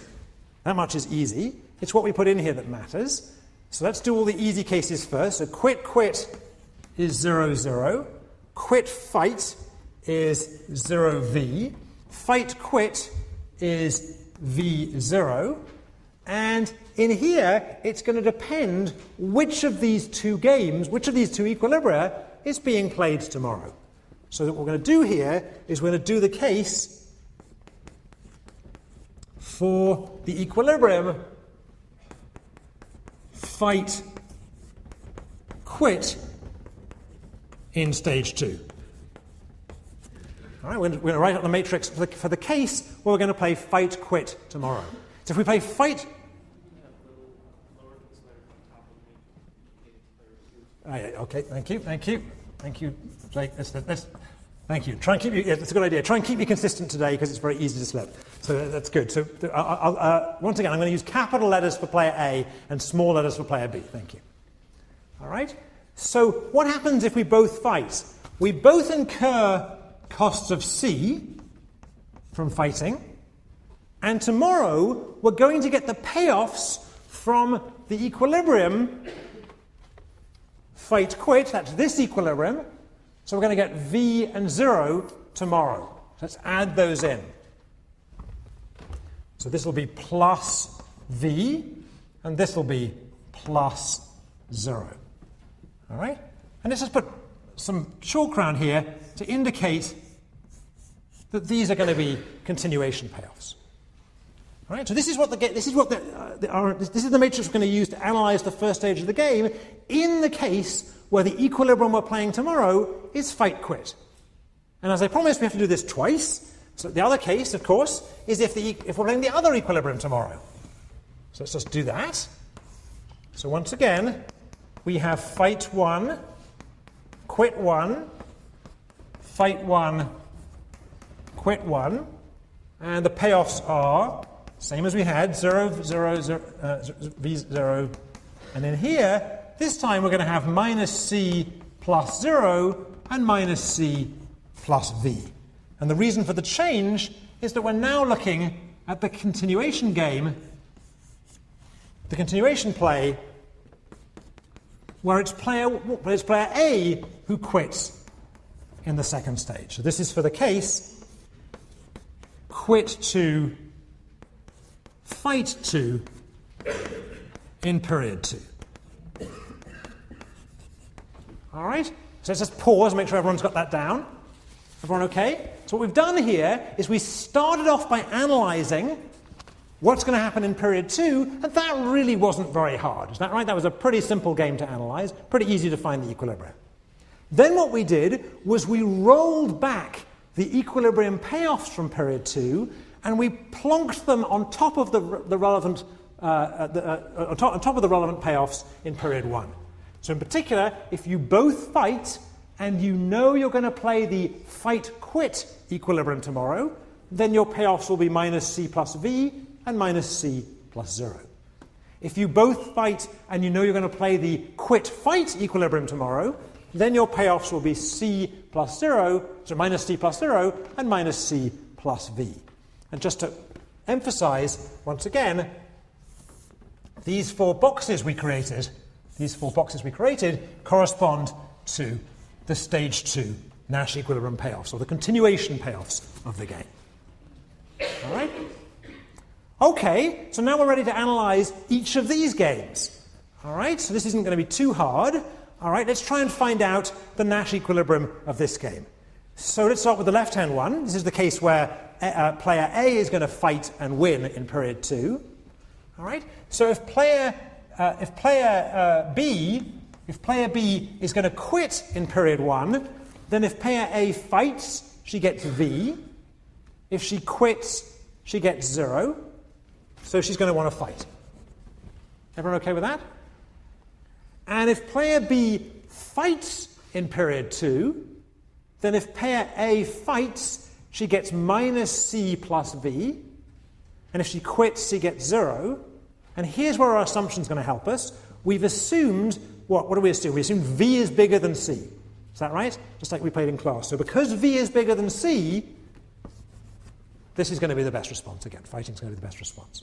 That much is easy. It's what we put in here that matters. So let's do all the easy cases first. So quit is 0, 0. Quit fight is 0V. Fight quit is V0. And in here, it's going to depend which of these two games, which of these two equilibria is being played tomorrow. So what we're going to do here is we're going to do the case for the equilibrium fight quit in stage 2. All right, we're going to write out the matrix for the case where we're going to play fight quit tomorrow. So if we play fight... Okay, thank you, Jake. Thank you. Try and keep you. Yeah, that's a good idea. Try and keep you consistent today because it's very easy to slip. So that's good. So once again, I'm going to use capital letters for player A and small letters for player B. Thank you. All right. So what happens if we both fight? We both incur costs of C from fighting, and tomorrow we're going to get the payoffs from the equilibrium fight-quit, that's this equilibrium, so we're going to get V and 0 tomorrow. Let's add those in. So this will be plus V, and this will be plus 0. All right? And let's just put some chalk around here to indicate that these are going to be continuation payoffs. All right, so this is the matrix we're going to use to analyze the first stage of the game in the case where the equilibrium we're playing tomorrow is fight-quit. And as I promised, we have to do this twice. So the other case, of course, is if we're playing the other equilibrium tomorrow. So let's just do that. So once again, we have fight 1, quit 1, fight 1, quit 1, and the payoffs are same as we had, 0, 0, 0, V0. And in here, this time we're going to have minus C plus 0 and minus C plus V. And the reason for the change is that we're now looking at the continuation game, the continuation play, where it's player A who quits in the second stage. So this is for the case quit to fight 2 in period 2. All right? So let's just pause and make sure everyone's got that down. Everyone okay? So what we've done here is we started off by analyzing what's going to happen in period 2, and that really wasn't very hard. Is that right? That was a pretty simple game to analyze, pretty easy to find the equilibrium. Then what we did was we rolled back the equilibrium payoffs from period 2, and we plonked them on top of the relevant payoffs in period 1. So in particular, if you both fight and you know you're going to play the fight-quit equilibrium tomorrow, then your payoffs will be minus C plus V and minus C plus 0. If you both fight and you know you're going to play the quit-fight equilibrium tomorrow, then your payoffs will be C plus 0, so minus C plus 0 and minus C plus V. And just to emphasize, once again, these four boxes we created correspond to the stage 2 Nash equilibrium payoffs, or the continuation payoffs of the game. All right? Okay, so now we're ready to analyze each of these games. All right, so this isn't going to be too hard. All right, let's try and find out the Nash equilibrium of this game. So let's start with the left-hand one. This is the case where player A is going to fight and win in period 2. All right. So if player B is going to quit in period 1, then if player A fights, she gets V. If she quits, she gets 0. So she's going to want to fight. Everyone okay with that? And if player B fights in period 2, then if player A fights, she gets minus C plus V. And if she quits, she gets 0. And here's where our assumption is going to help us. We've assumed, what do we assume? We assume V is bigger than C. Is that right? Just like we played in class. So because V is bigger than C, this is going to be the best response again. Fighting is going to be the best response.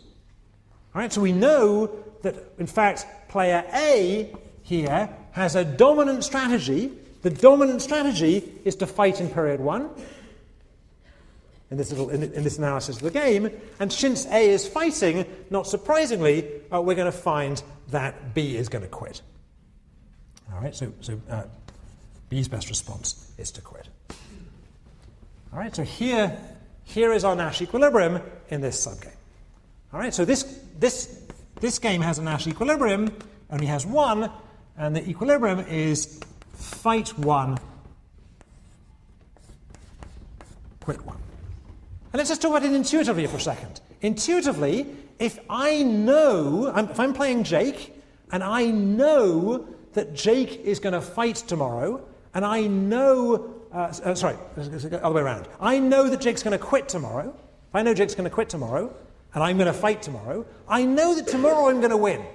All right, so we know that, in fact, player A here has a dominant strategy. The dominant strategy is to fight in period 1, in this analysis of the game. And since A is fighting, not surprisingly, we're going to find that B is going to quit. All right, so B's best response is to quit. All right, so here is our Nash equilibrium in this subgame. All right, so this game has a Nash equilibrium, only has 1, and the equilibrium is fight 1, quit 1. And let's just talk about it intuitively for a second. Intuitively, if I'm playing Jake, and I know that Jake is going to fight tomorrow, and I know, other way around. I know that Jake's going to quit tomorrow. If I know Jake's going to quit tomorrow, and I'm going to fight tomorrow, I know that tomorrow I'm going to win.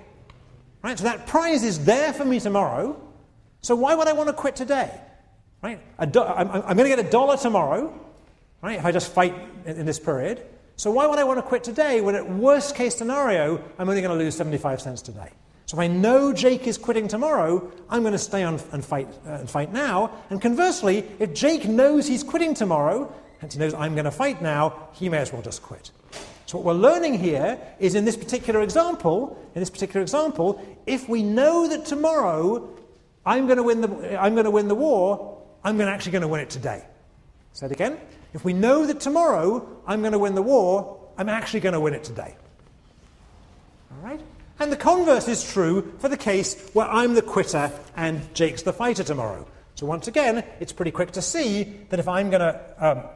Right? So that prize is there for me tomorrow. So why would I want to quit today? Right? I'm going to get $1 tomorrow, right, if I just fight in this period. So why would I want to quit today when, at worst case scenario, I'm only going to lose 75 cents today? So if I know Jake is quitting tomorrow, I'm going to stay on and fight now. And conversely, if Jake knows he's quitting tomorrow, and he knows I'm going to fight now, he may as well just quit. So what we're learning here is in this particular example, if we know that tomorrow I'm going to win the war, I'm actually going to win it today. Say it again. If we know that tomorrow I'm going to win the war, I'm actually going to win it today. All right? And the converse is true for the case where I'm the quitter and Jake's the fighter tomorrow. So once again, it's pretty quick to see that if I'm going to,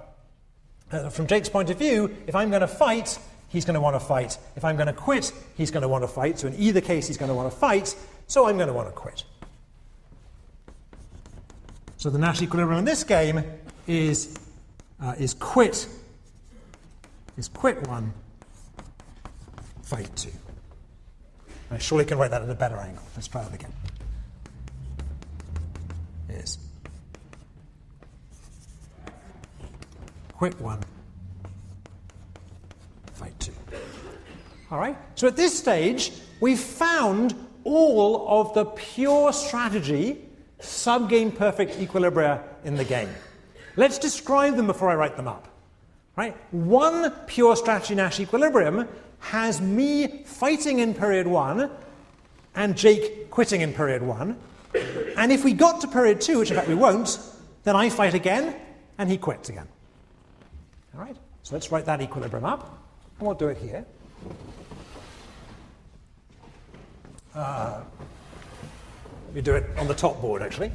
from Jake's point of view, if I'm going to fight, he's going to want to fight. If I'm going to quit, he's going to want to fight. So in either case, he's going to want to fight, so I'm going to want to quit. So the Nash equilibrium in this game is quit 1, fight 2. I surely can write that at a better angle. Let's try that again. Is quit 1, fight 2. All right? So at this stage, we've found all of the pure strategy subgame perfect equilibria in the game. Let's describe them before I write them up. Right? One pure strategy Nash equilibrium has me fighting in period 1 and Jake quitting in period 1. And if we got to period 2, which in fact we won't, then I fight again and he quits again. All right? So let's write that equilibrium up. And we'll do it here. We do it on the top board, actually.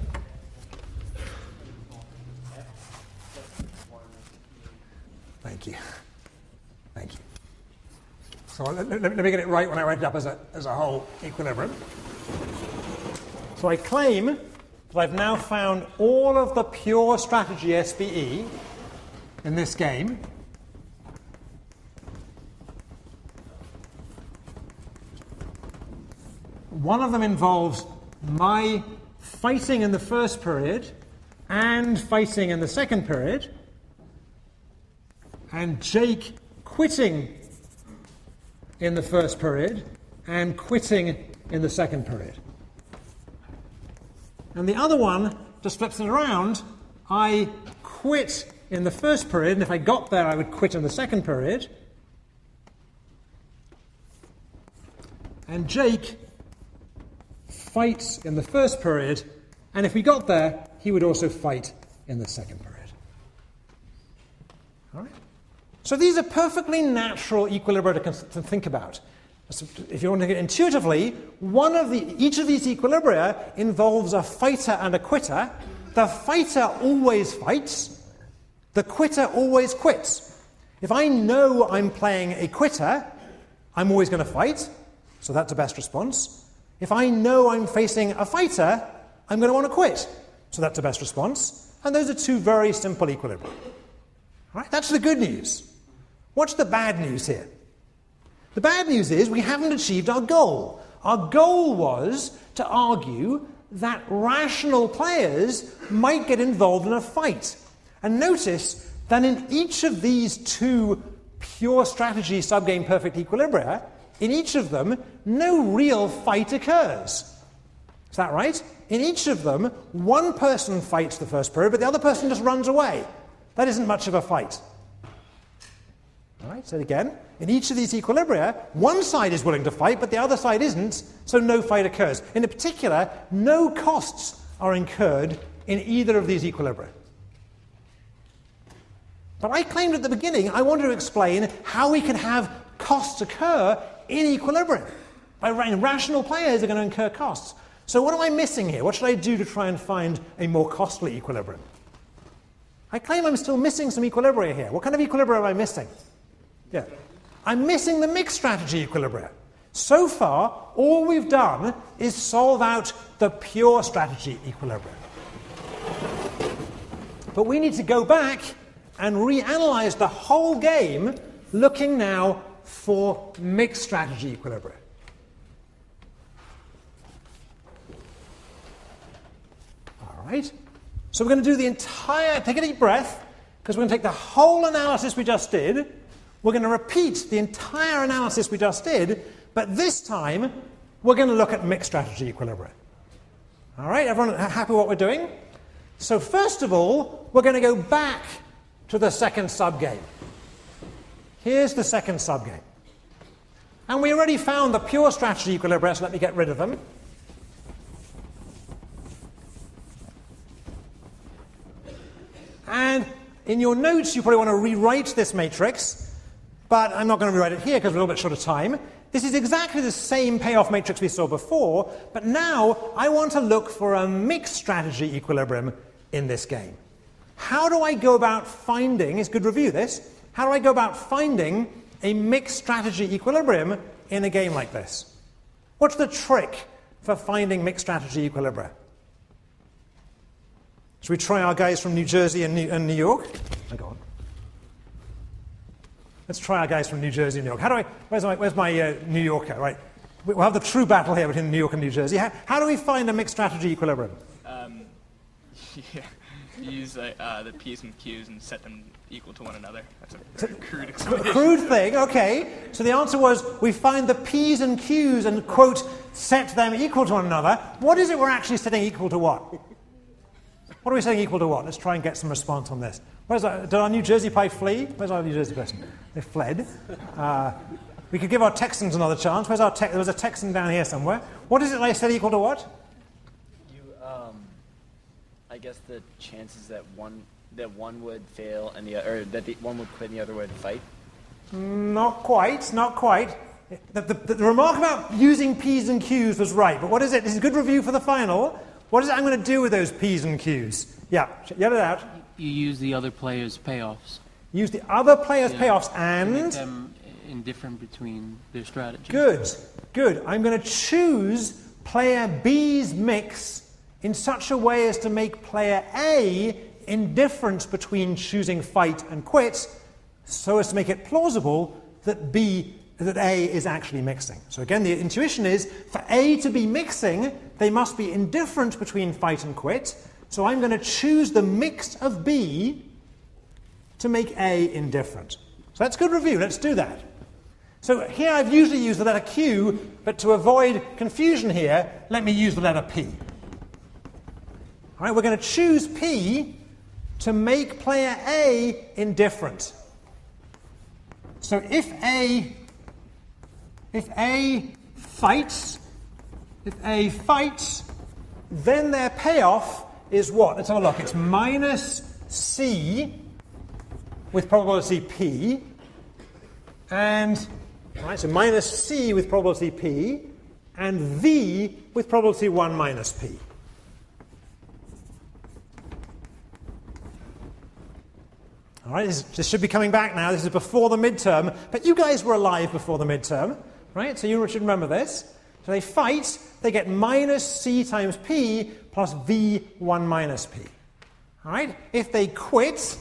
Thank you. Thank you. So let me get it right when I write it up as a whole equilibrium. So I claim that I've now found all of the pure strategy SPE in this game. One of them involves my fighting in the first period and fighting in the second period, and Jake quitting in the first period and quitting in the second period. And the other one just flips it around. I quit in the first period, and if I got there, I would quit in the second period. And Jake fights in the first period, and if we got there, he would also fight in the second period. All right? So these are perfectly natural equilibria to think about. So if you want to think intuitively, each of these equilibria involves a fighter and a quitter. The fighter always fights. The quitter always quits. If I know I'm playing a quitter, I'm always going to fight. So that's the best response. If I know I'm facing a fighter, I'm going to want to quit. So that's the best response. And those are two very simple equilibria. All right? That's the good news. What's the bad news here? The bad news is we haven't achieved our goal. Our goal was to argue that rational players might get involved in a fight. And notice that in each of these two pure strategy subgame perfect equilibria, in each of them, no real fight occurs. Is that right? In each of them, one person fights the first period, but the other person just runs away. That isn't much of a fight. All right, so again, in each of these equilibria, one side is willing to fight, but the other side isn't, so no fight occurs. In particular, no costs are incurred in either of these equilibria. But I claimed at the beginning I wanted to explain how we can have costs occur in equilibrium. Rational players are going to incur costs. So what am I missing here? What should I do to try and find a more costly equilibrium? I claim I'm still missing some equilibria here. What kind of equilibria am I missing? Yeah. I'm missing the mixed strategy equilibria. So far, all we've done is solve out the pure strategy equilibria. But we need to go back and reanalyze the whole game, looking now for mixed strategy equilibria. All right. So we're going to do the entire, take a deep breath, because we're going to take the whole analysis we just did. We're going to repeat the entire analysis we just did, but this time we're going to look at mixed strategy equilibria. All right, everyone happy with what we're doing? So first of all, we're going to go back to the second subgame. Here's the second subgame. And we already found the pure strategy equilibria, so let me get rid of them. And in your notes, you probably want to rewrite this matrix, but I'm not going to rewrite it here because we're a little bit short of time. This is exactly the same payoff matrix we saw before, but now I want to look for a mixed strategy equilibrium in this game. How do I go about finding, it's good to review this, how do I go about finding a mixed strategy equilibrium in a game like this? What's the trick for finding mixed strategy equilibria? Should we try our guys from New Jersey and New York? Go on. Let's try our guys from New Jersey and New York. How do I? Where's my New Yorker? Right. We'll have the true battle here between New York and New Jersey. How do we find a mixed strategy equilibrium? Yeah. You use the P's and Q's and set them equal to one another. That's a very crude explanation. Crude thing, okay. So the answer was we find the P's and Q's and, quote, set them equal to one another. What is it we're actually setting equal to what? What are we setting equal to what? Let's try and get some response on this. Did our New Jersey pie flee? Where's our New Jersey person? They fled. We could give our Texans another chance. Where's our there was a Texan down here somewhere. What is it I said equal to what? I guess the chances that one would fail and one would quit and the other would fight. Not quite. Not quite. The remark about using P's and Q's was right. But what is it? This is a good review for the final. What is it I'm going to do with those P's and Q's? Yeah, yell it out. You use the other player's payoffs. Use the other player's payoffs and make them indifferent between their strategies. Good. I'm going to choose player B's mix in such a way as to make player A indifferent between choosing fight and quit, so as to make it plausible that A is actually mixing. So again, the intuition is for A to be mixing, they must be indifferent between fight and quit. So I'm going to choose the mix of B to make A indifferent. So that's good review. Let's do that. So here I've usually used the letter Q, but to avoid confusion here, let me use the letter P. All right, we're going to choose P to make player A indifferent. So if A fights, then their payoff is what? Let's have a look. It's minus C with probability P, and right, so minus C with probability P, and V with probability 1 minus P. All right, this should be coming back now. This is before the midterm, but you guys were alive before the midterm, right? So you should remember this. So they fight, they get minus C times P plus V 1 minus P. All right, if they quit,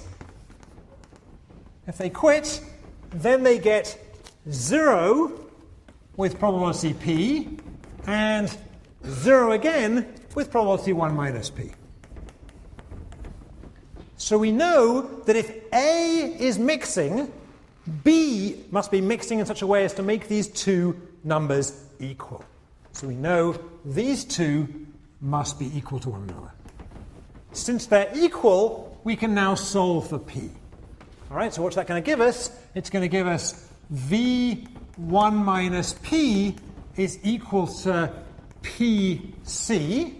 then they get 0 with probability P and 0 again with probability 1 minus P. So we know that if A is mixing, B must be mixing in such a way as to make these two numbers equal. So we know these two must be equal to one another. Since they're equal, we can now solve for P. All right, so what's that going to give us? It's going to give us V1 minus P is equal to PC.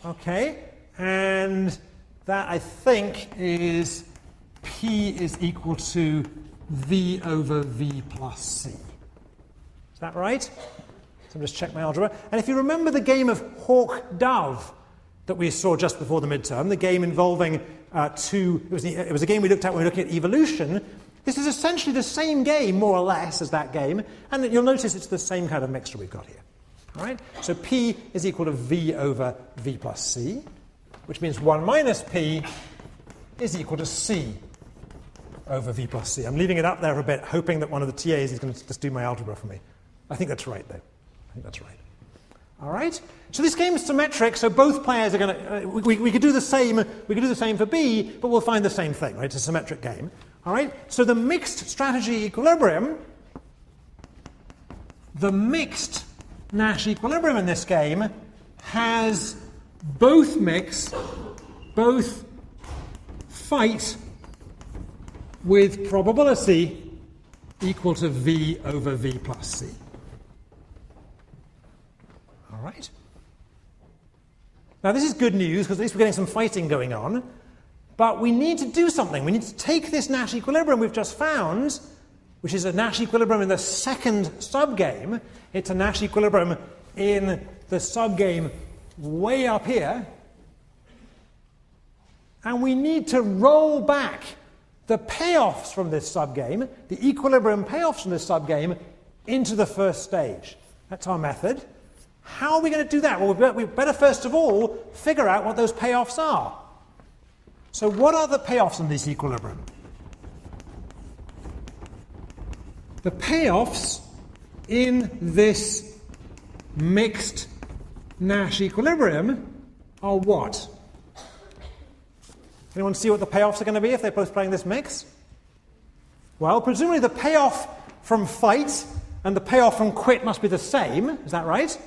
Okay, and that, I think, is P is equal to V over V plus C. Is that right? So I'll just check my algebra. And if you remember the game of hawk-dove that we saw just before the midterm, the game involving it was a game we looked at when we were looking at evolution. This is essentially the same game, more or less, as that game, and you'll notice it's the same kind of mixture we've got here. All right? So P is equal to V over V plus C, which means 1 minus P is equal to C over V plus C. I'm leaving it up there a bit, hoping that one of the TAs is going to just do my algebra for me. I think that's right, though. I think that's right. All right? So this game is symmetric, so both players are going to... we could do the same. We could do the same for B, but we'll find the same thing, right? It's a symmetric game. All right? So the mixed strategy equilibrium, the mixed Nash equilibrium in this game has both mix, both fight with probability equal to V over V plus C. All right? Now this is good news because at least we're getting some fighting going on, but we need to do something. We need to take this Nash equilibrium we've just found, which is a Nash equilibrium in the second subgame. It's a Nash equilibrium in the subgame way up here, and we need to roll back the payoffs from this subgame, the equilibrium payoffs from this subgame, into the first stage. That's our method. How are we going to do that? Well, we better first of all figure out what those payoffs are. So what are the payoffs in this equilibrium? The payoffs in this mixed Nash equilibrium are what? Anyone see what the payoffs are going to be if they're both playing this mix? Well, presumably the payoff from fight and the payoff from quit must be the same. Is that right?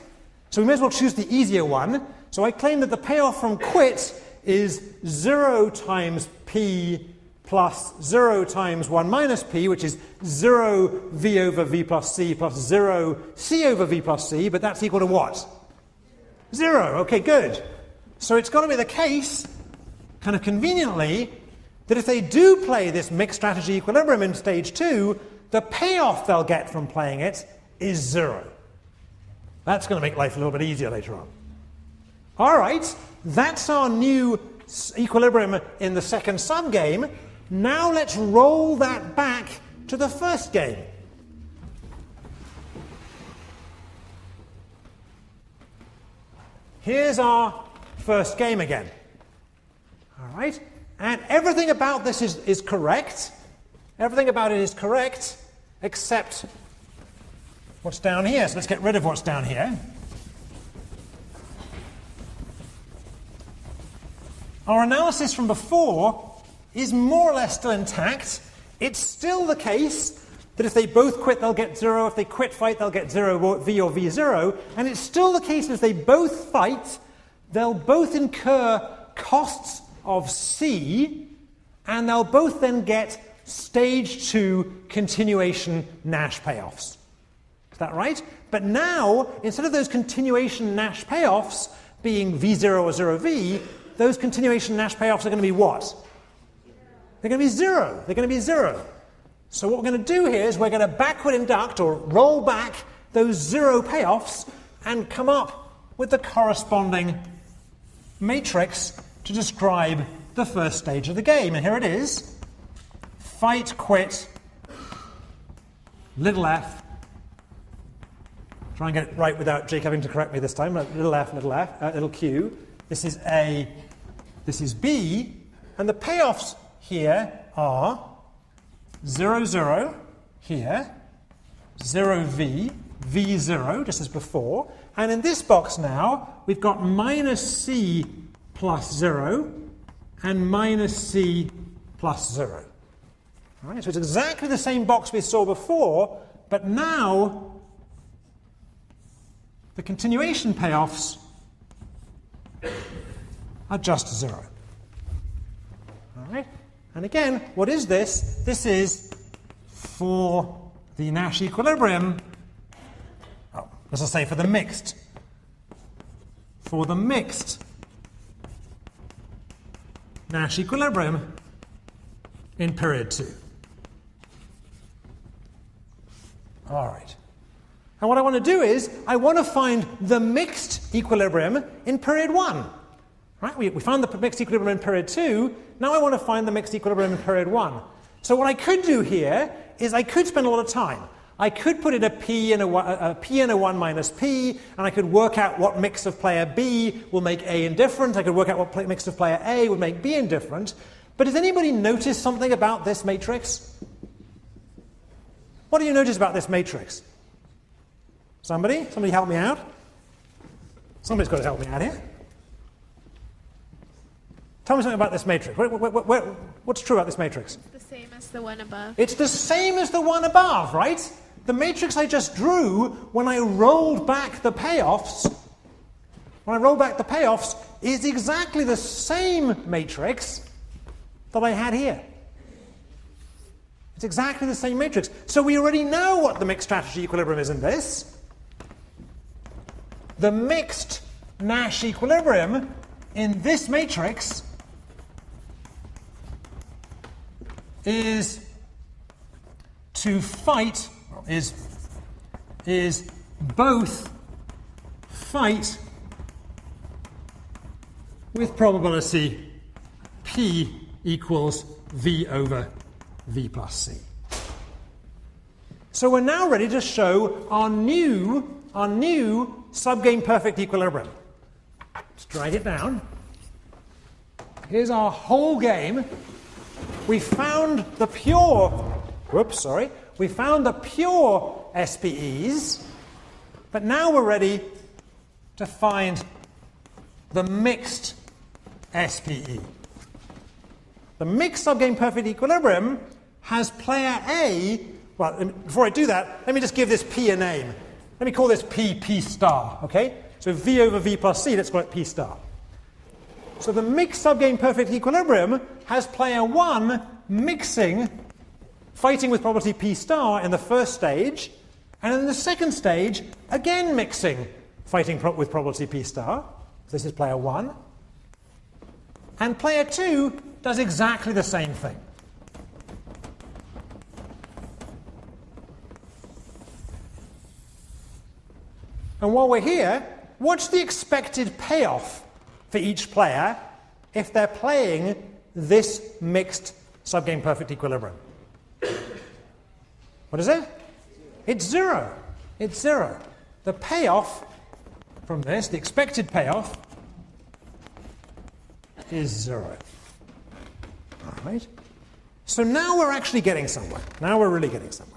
So we may as well choose the easier one. So I claim that the payoff from quit is 0 times P plus 0 times 1 minus P, which is 0 V over V plus C plus 0 C over V plus C, but that's equal to what? 0. Okay, good. So it's got to be the case, kind of conveniently, that if they do play this mixed strategy equilibrium in stage 2, the payoff they'll get from playing it is 0. That's going to make life a little bit easier later on. All right, that's our new equilibrium in the second subgame. Now let's roll that back to the first game. Here's our first game again. All right, and everything about this is correct. Everything about it is correct, except what's down here. So let's get rid of what's down here. Our analysis from before is more or less still intact. It's still the case that if they both quit, they'll get 0. If they quit fight, they'll get 0 V or V0. And it's still the case that if they both fight, they'll both incur costs of C, and they'll both then get stage 2 continuation Nash payoffs. Is that right? But now, instead of those continuation Nash payoffs being V0 or 0V, those continuation Nash payoffs are going to be what? They're going to be 0. They're going to be 0. So what we're going to do here is we're going to backward induct or roll back those 0 payoffs and come up with the corresponding matrix to describe the first stage of the game. And here it is. Fight, quit, little f. Try and get it right without Jake having to correct me this time. Little f, little q. This is A, this is B. And the payoffs here are 0, 0 here, 0v, v0, just as before. And in this box now, we've got minus c plus 0 and minus c plus 0. All right, so it's exactly the same box we saw before, but now the continuation payoffs are just 0. All right, and again, what is this? This is for the Nash equilibrium. Let's just say for the mixed. For the mixed Nash equilibrium in period 2. All right. And what I want to do is, I want to find the mixed equilibrium in period 1. Right? We found the mixed equilibrium in period 2. Now I want to find the mixed equilibrium in period 1. So what I could do here is I could spend a lot of time. I could put in a p and a 1 minus p, and I could work out what mix of player B will make A indifferent. I could work out what mix of player A would make B indifferent. But does anybody notice something about this matrix? What do you notice about this matrix? Somebody? Somebody help me out? Somebody's got to help me out here. Tell me something about this matrix. What's true about this matrix? It's the same as the one above. It's the same as the one above, right? The matrix I just drew when I rolled back the payoffs, is exactly the same matrix that I had here. It's exactly the same matrix. So we already know what the mixed strategy equilibrium is in this. The mixed Nash equilibrium in this matrix is to fight, is both fight with probability P equals V over V plus C. So we're now ready to show our new subgame perfect equilibrium. Let's drag it down. Here's our whole game. We found the pure, we found the pure SPEs, but now we're ready to find the mixed SPE. The mixed subgame perfect equilibrium has player A, well, before I do that, let me just give this P a name. Let me call this P star, okay? So V over V plus C, let's call it P star. So the mixed subgame perfect equilibrium has player 1 fighting with probability P star in the first stage, and in the second stage, again fighting with probability P star. This is player 1. And player 2 does exactly the same thing. And while we're here, what's the expected payoff for each player if they're playing this mixed subgame perfect equilibrium? What is it? It's 0. It's 0. The payoff from this, the expected payoff, is 0. All right. So now we're actually getting somewhere. Now we're really getting somewhere.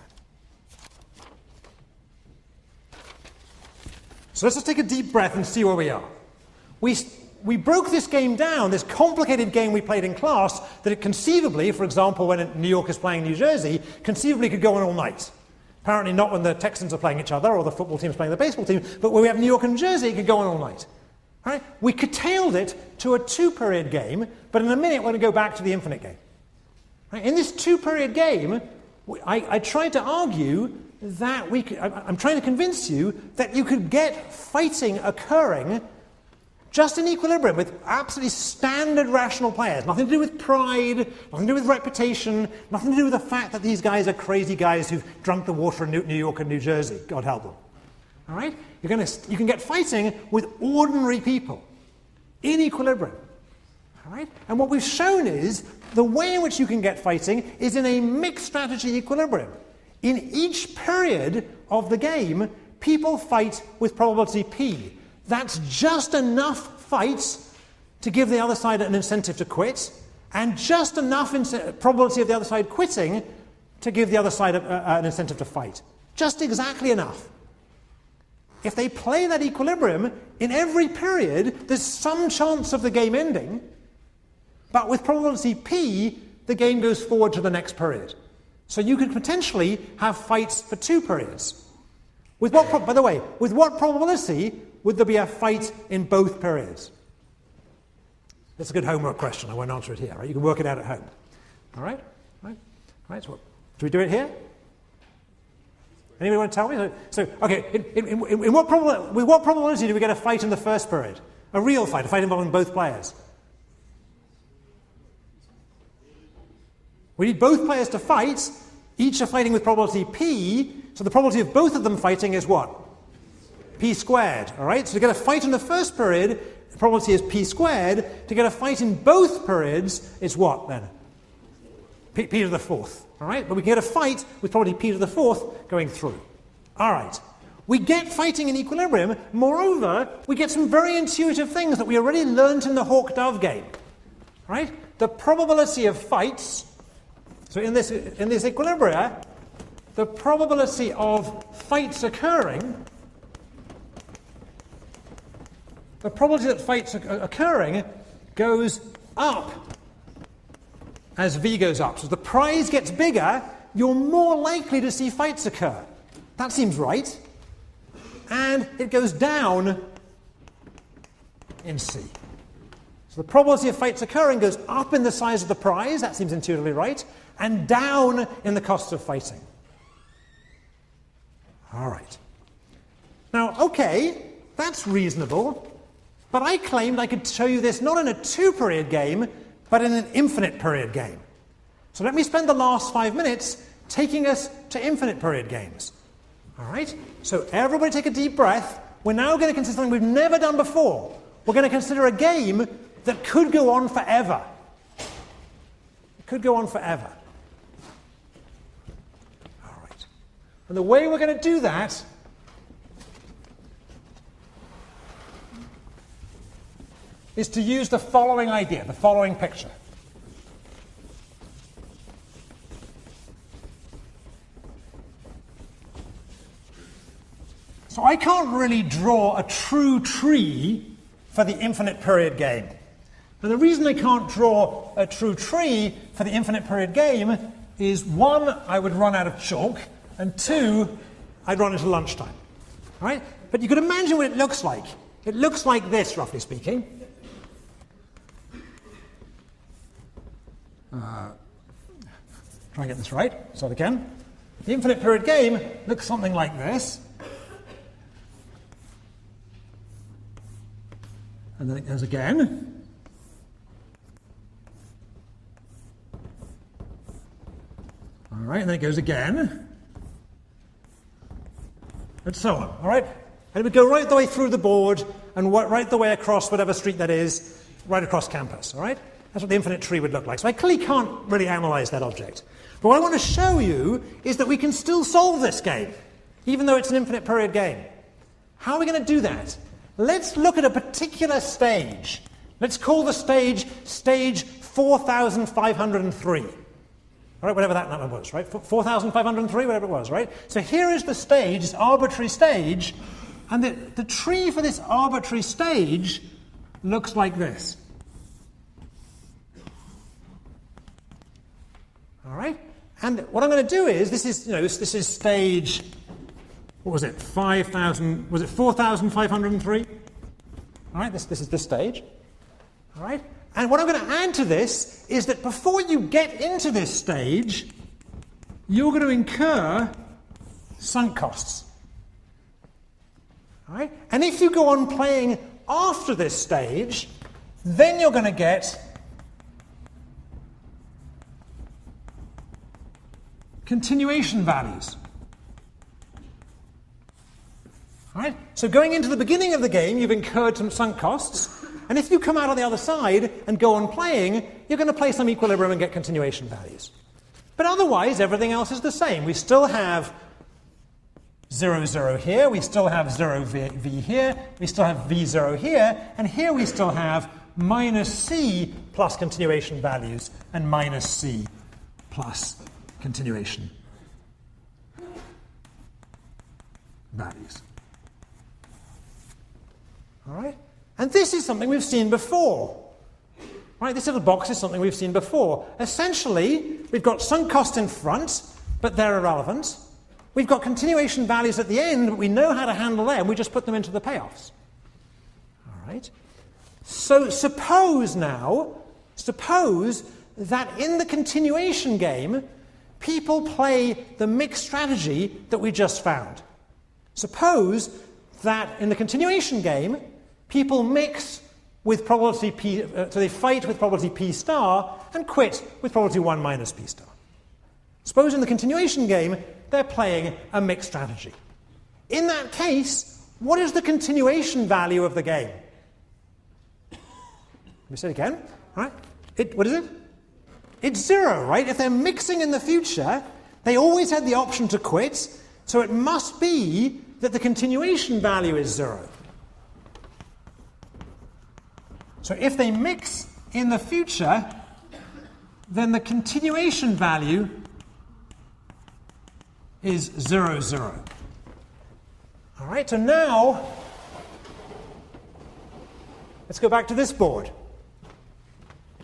So let's just take a deep breath and see where we are. We broke this game down, this complicated game we played in class, that it conceivably, for example, when New York is playing New Jersey, conceivably could go on all night. Apparently not when the Texans are playing each other or the football team is playing the baseball team, but when we have New York and New Jersey, it could go on all night. All right? We curtailed it to a 2-period game, but in a minute we're going to go back to the infinite game. Right? In this 2-period game, I tried to argue that I'm trying to convince you that you could get fighting occurring just in equilibrium with absolutely standard rational players. Nothing to do with pride, nothing to do with reputation, nothing to do with the fact that these guys are crazy guys who've drunk the water in New York and New Jersey. God help them. All right? You can get fighting with ordinary people in equilibrium. All right? And what we've shown is the way in which you can get fighting is in a mixed strategy equilibrium. In each period of the game, people fight with probability P. That's just enough fights to give the other side an incentive to quit, and just enough probability of the other side quitting to give the other side an incentive to fight. Just exactly enough. If they play that equilibrium, in every period, there's some chance of the game ending, but with probability P, the game goes forward to the next period. So you could potentially have fights for 2 periods. With what, by the way, with what probability would there be a fight in both periods? That's a good homework question. I won't answer it here. Right? You can work it out at home. All right? Right. So, do we do it here? Anybody want to tell me? So okay. With what probability do we get a fight in the first period? A real fight, a fight involving both players. We need both players to fight. Each are fighting with probability P. So the probability of both of them fighting is what? P squared. All right. So to get a fight in the first period, the probability is P squared. To get a fight in both periods, it's what then? P to the 4th. All right. But we can get a fight with probability P to the 4th going through. All right. We get fighting in equilibrium. Moreover, we get some very intuitive things that we already learnt in the hawk-dove game. Right? The probability of fights. So in this equilibria, the probability of fights occurring, the probability that fights are occurring goes up as V goes up. So as the prize gets bigger, you're more likely to see fights occur. That seems right. And it goes down in C. So the probability of fights occurring goes up in the size of the prize, that seems intuitively right, and down in the cost of fighting. All right. Now, okay, that's reasonable, but I claimed I could show you this not in a 2-period game, but in an infinite period game. So let me spend the last 5 minutes taking us to infinite period games. All right? So everybody take a deep breath. We're now going to consider something we've never done before. We're going to consider a game that could go on forever. It could go on forever. All right. And the way we're going to do that is to use the following idea, the following picture. So I can't really draw a true tree for the infinite period game. And the reason I can't draw a true tree for the infinite period game is 1, I would run out of chalk, and 2, I'd run into lunchtime. All right? But you can imagine what it looks like. It looks like this, roughly speaking. Try and get this right. Start again. The infinite period game looks something like this. And then it goes again. All right, and then it goes again. And so on, all right? And it would go right the way through the board and right the way across whatever street that is, right across campus, all right? That's what the infinite tree would look like. So I clearly can't really analyze that object. But what I want to show you is that we can still solve this game, even though it's an infinite period game. How are we going to do that? Let's look at a particular stage. Let's call the stage 4,503. All right, whatever that number was, right? 4,503, whatever it was, right? So here is the stage, this arbitrary stage, and the tree for this arbitrary stage looks like this. All right? And what I'm going to do is, this is stage, what was it, 5,000, was it 4,503? All right, this is this stage. All right? And what I'm going to add to this is that before you get into this stage, you're going to incur sunk costs. All right? And if you go on playing after this stage, then you're going to get continuation values. All right? So going into the beginning of the game, you've incurred some sunk costs, and if you come out on the other side and go on playing, you're going to play some equilibrium and get continuation values. But otherwise, everything else is the same. We still have 0, 0 here, we still have 0, v here, we still have v0 here, and here we still have minus c plus continuation values and minus c plus continuation values. All right? And this is something we've seen before. Right? This little box is something we've seen before. Essentially, we've got sunk costs in front, but they're irrelevant. We've got continuation values at the end, but we know how to handle them. We just put them into the payoffs. All right? So suppose that in the continuation game, people play the mixed strategy that we just found. Suppose that in the continuation game, people mix with probability p, so they fight with probability p star and quit with probability 1 minus p star. Suppose in the continuation game, they're playing a mixed strategy. In that case, what is the continuation value of the game? Let me say it again. All right? What is it? It's 0, right? If they're mixing in the future, they always had the option to quit, so it must be that the continuation value is 0. So if they mix in the future, then the continuation value is 0, 0. All right, so now let's go back to this board.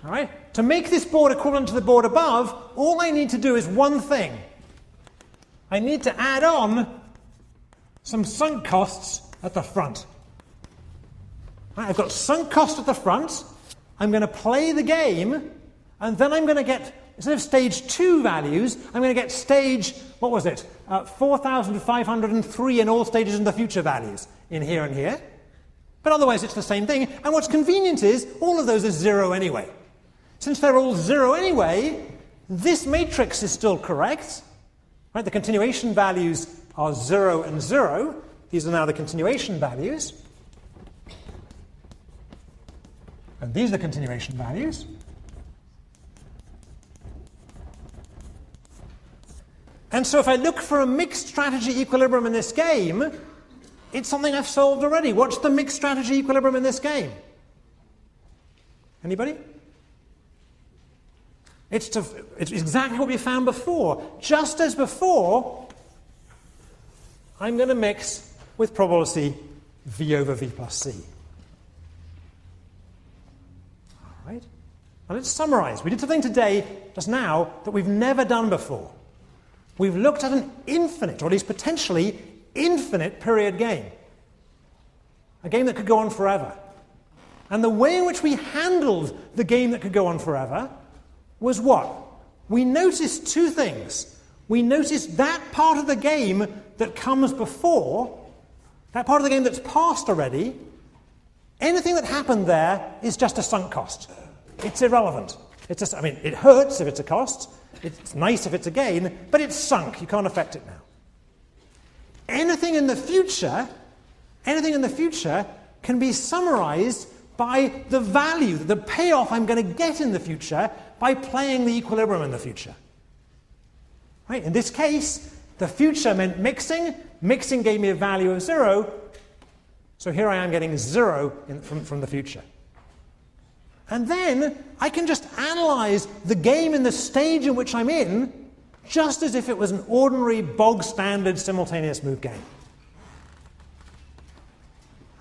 All right, to make this board equivalent to the board above, all I need to do is one thing. I need to add on some sunk costs at the front. Right, I've got sunk cost at the front. I'm going to play the game, and then I'm going to get, instead of stage 2 values, I'm going to get stage, 4,503 in all stages in the future values in here and here. But otherwise it's the same thing. And what's convenient is all of those are 0 anyway. Since they're all 0 anyway, this matrix is still correct. Right? The continuation values are 0 and 0. These are now the continuation values. And these are the continuation values. And so if I look for a mixed strategy equilibrium in this game, it's something I've solved already. What's the mixed strategy equilibrium in this game? Anybody? It's exactly what we found before. Just as before, I'm going to mix with probability v over v plus c. All right? Now let's summarize. We did something today, just now, that we've never done before. We've looked at an infinite, or at least potentially infinite period game. A game that could go on forever. And the way in which we handled the game that could go on forever was what? We noticed two things. We noticed that part of the game that comes before, that part of the game that's passed already, anything that happened there is just a sunk cost. It's irrelevant. It's just, it hurts if it's a cost. It's nice if it's a gain, but it's sunk. You can't affect it now. Anything in the future can be summarized by the value, the payoff I'm going to get in the future by playing the equilibrium in the future. Right? In this case, the future meant mixing. Mixing gave me a value of 0. So here I am getting 0 from the future. And then I can just analyze the game in the stage in which I'm in just as if it was an ordinary, bog-standard simultaneous move game.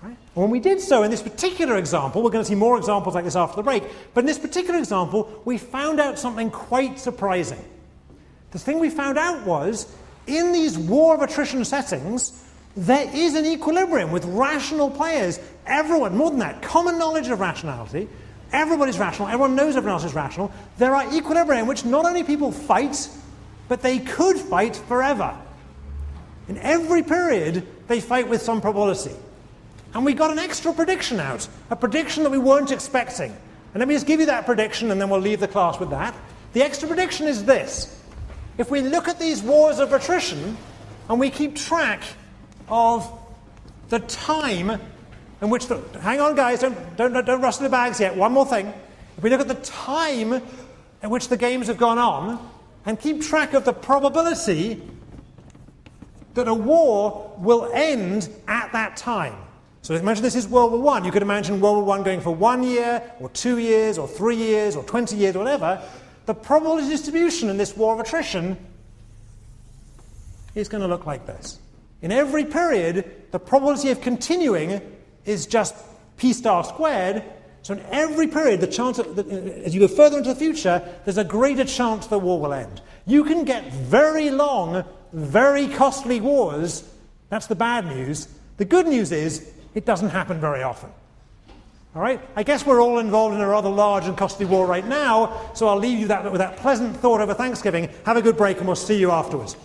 Right? And when we did so in this particular example, we're going to see more examples like this after the break, but in this particular example, we found out something quite surprising. The thing we found out was, in these war of attrition settings, there is an equilibrium with rational players. Everyone, more than that, common knowledge of rationality. Everybody's rational. Everyone knows everyone else is rational. There are equilibria in which not only people fight, but they could fight forever. In every period, they fight with some probability. and we got an extra prediction out, a prediction that we weren't expecting. And let me just give you that prediction, and then we'll leave the class with that. The extra prediction is this. If we look at these wars of attrition, and we keep track of the time in which the... Hang on, guys, don't rustle the bags yet. One more thing. If we look at the time at which the games have gone on, and keep track of the probability that a war will end at that time. So imagine this is World War I. You could imagine World War I going for 1 year, or 2 years, or 3 years, or 20 years, or whatever. The probability distribution in this war of attrition is going to look like this. In every period, the probability of continuing is just p star squared. So in every period, the chance as you go further into the future, there's a greater chance the war will end. You can get very long, very costly wars. That's the bad news. The good news is it doesn't happen very often. All right? I guess we're all involved in a rather large and costly war right now, so I'll leave you with that pleasant thought over Thanksgiving. Have a good break, and we'll see you afterwards.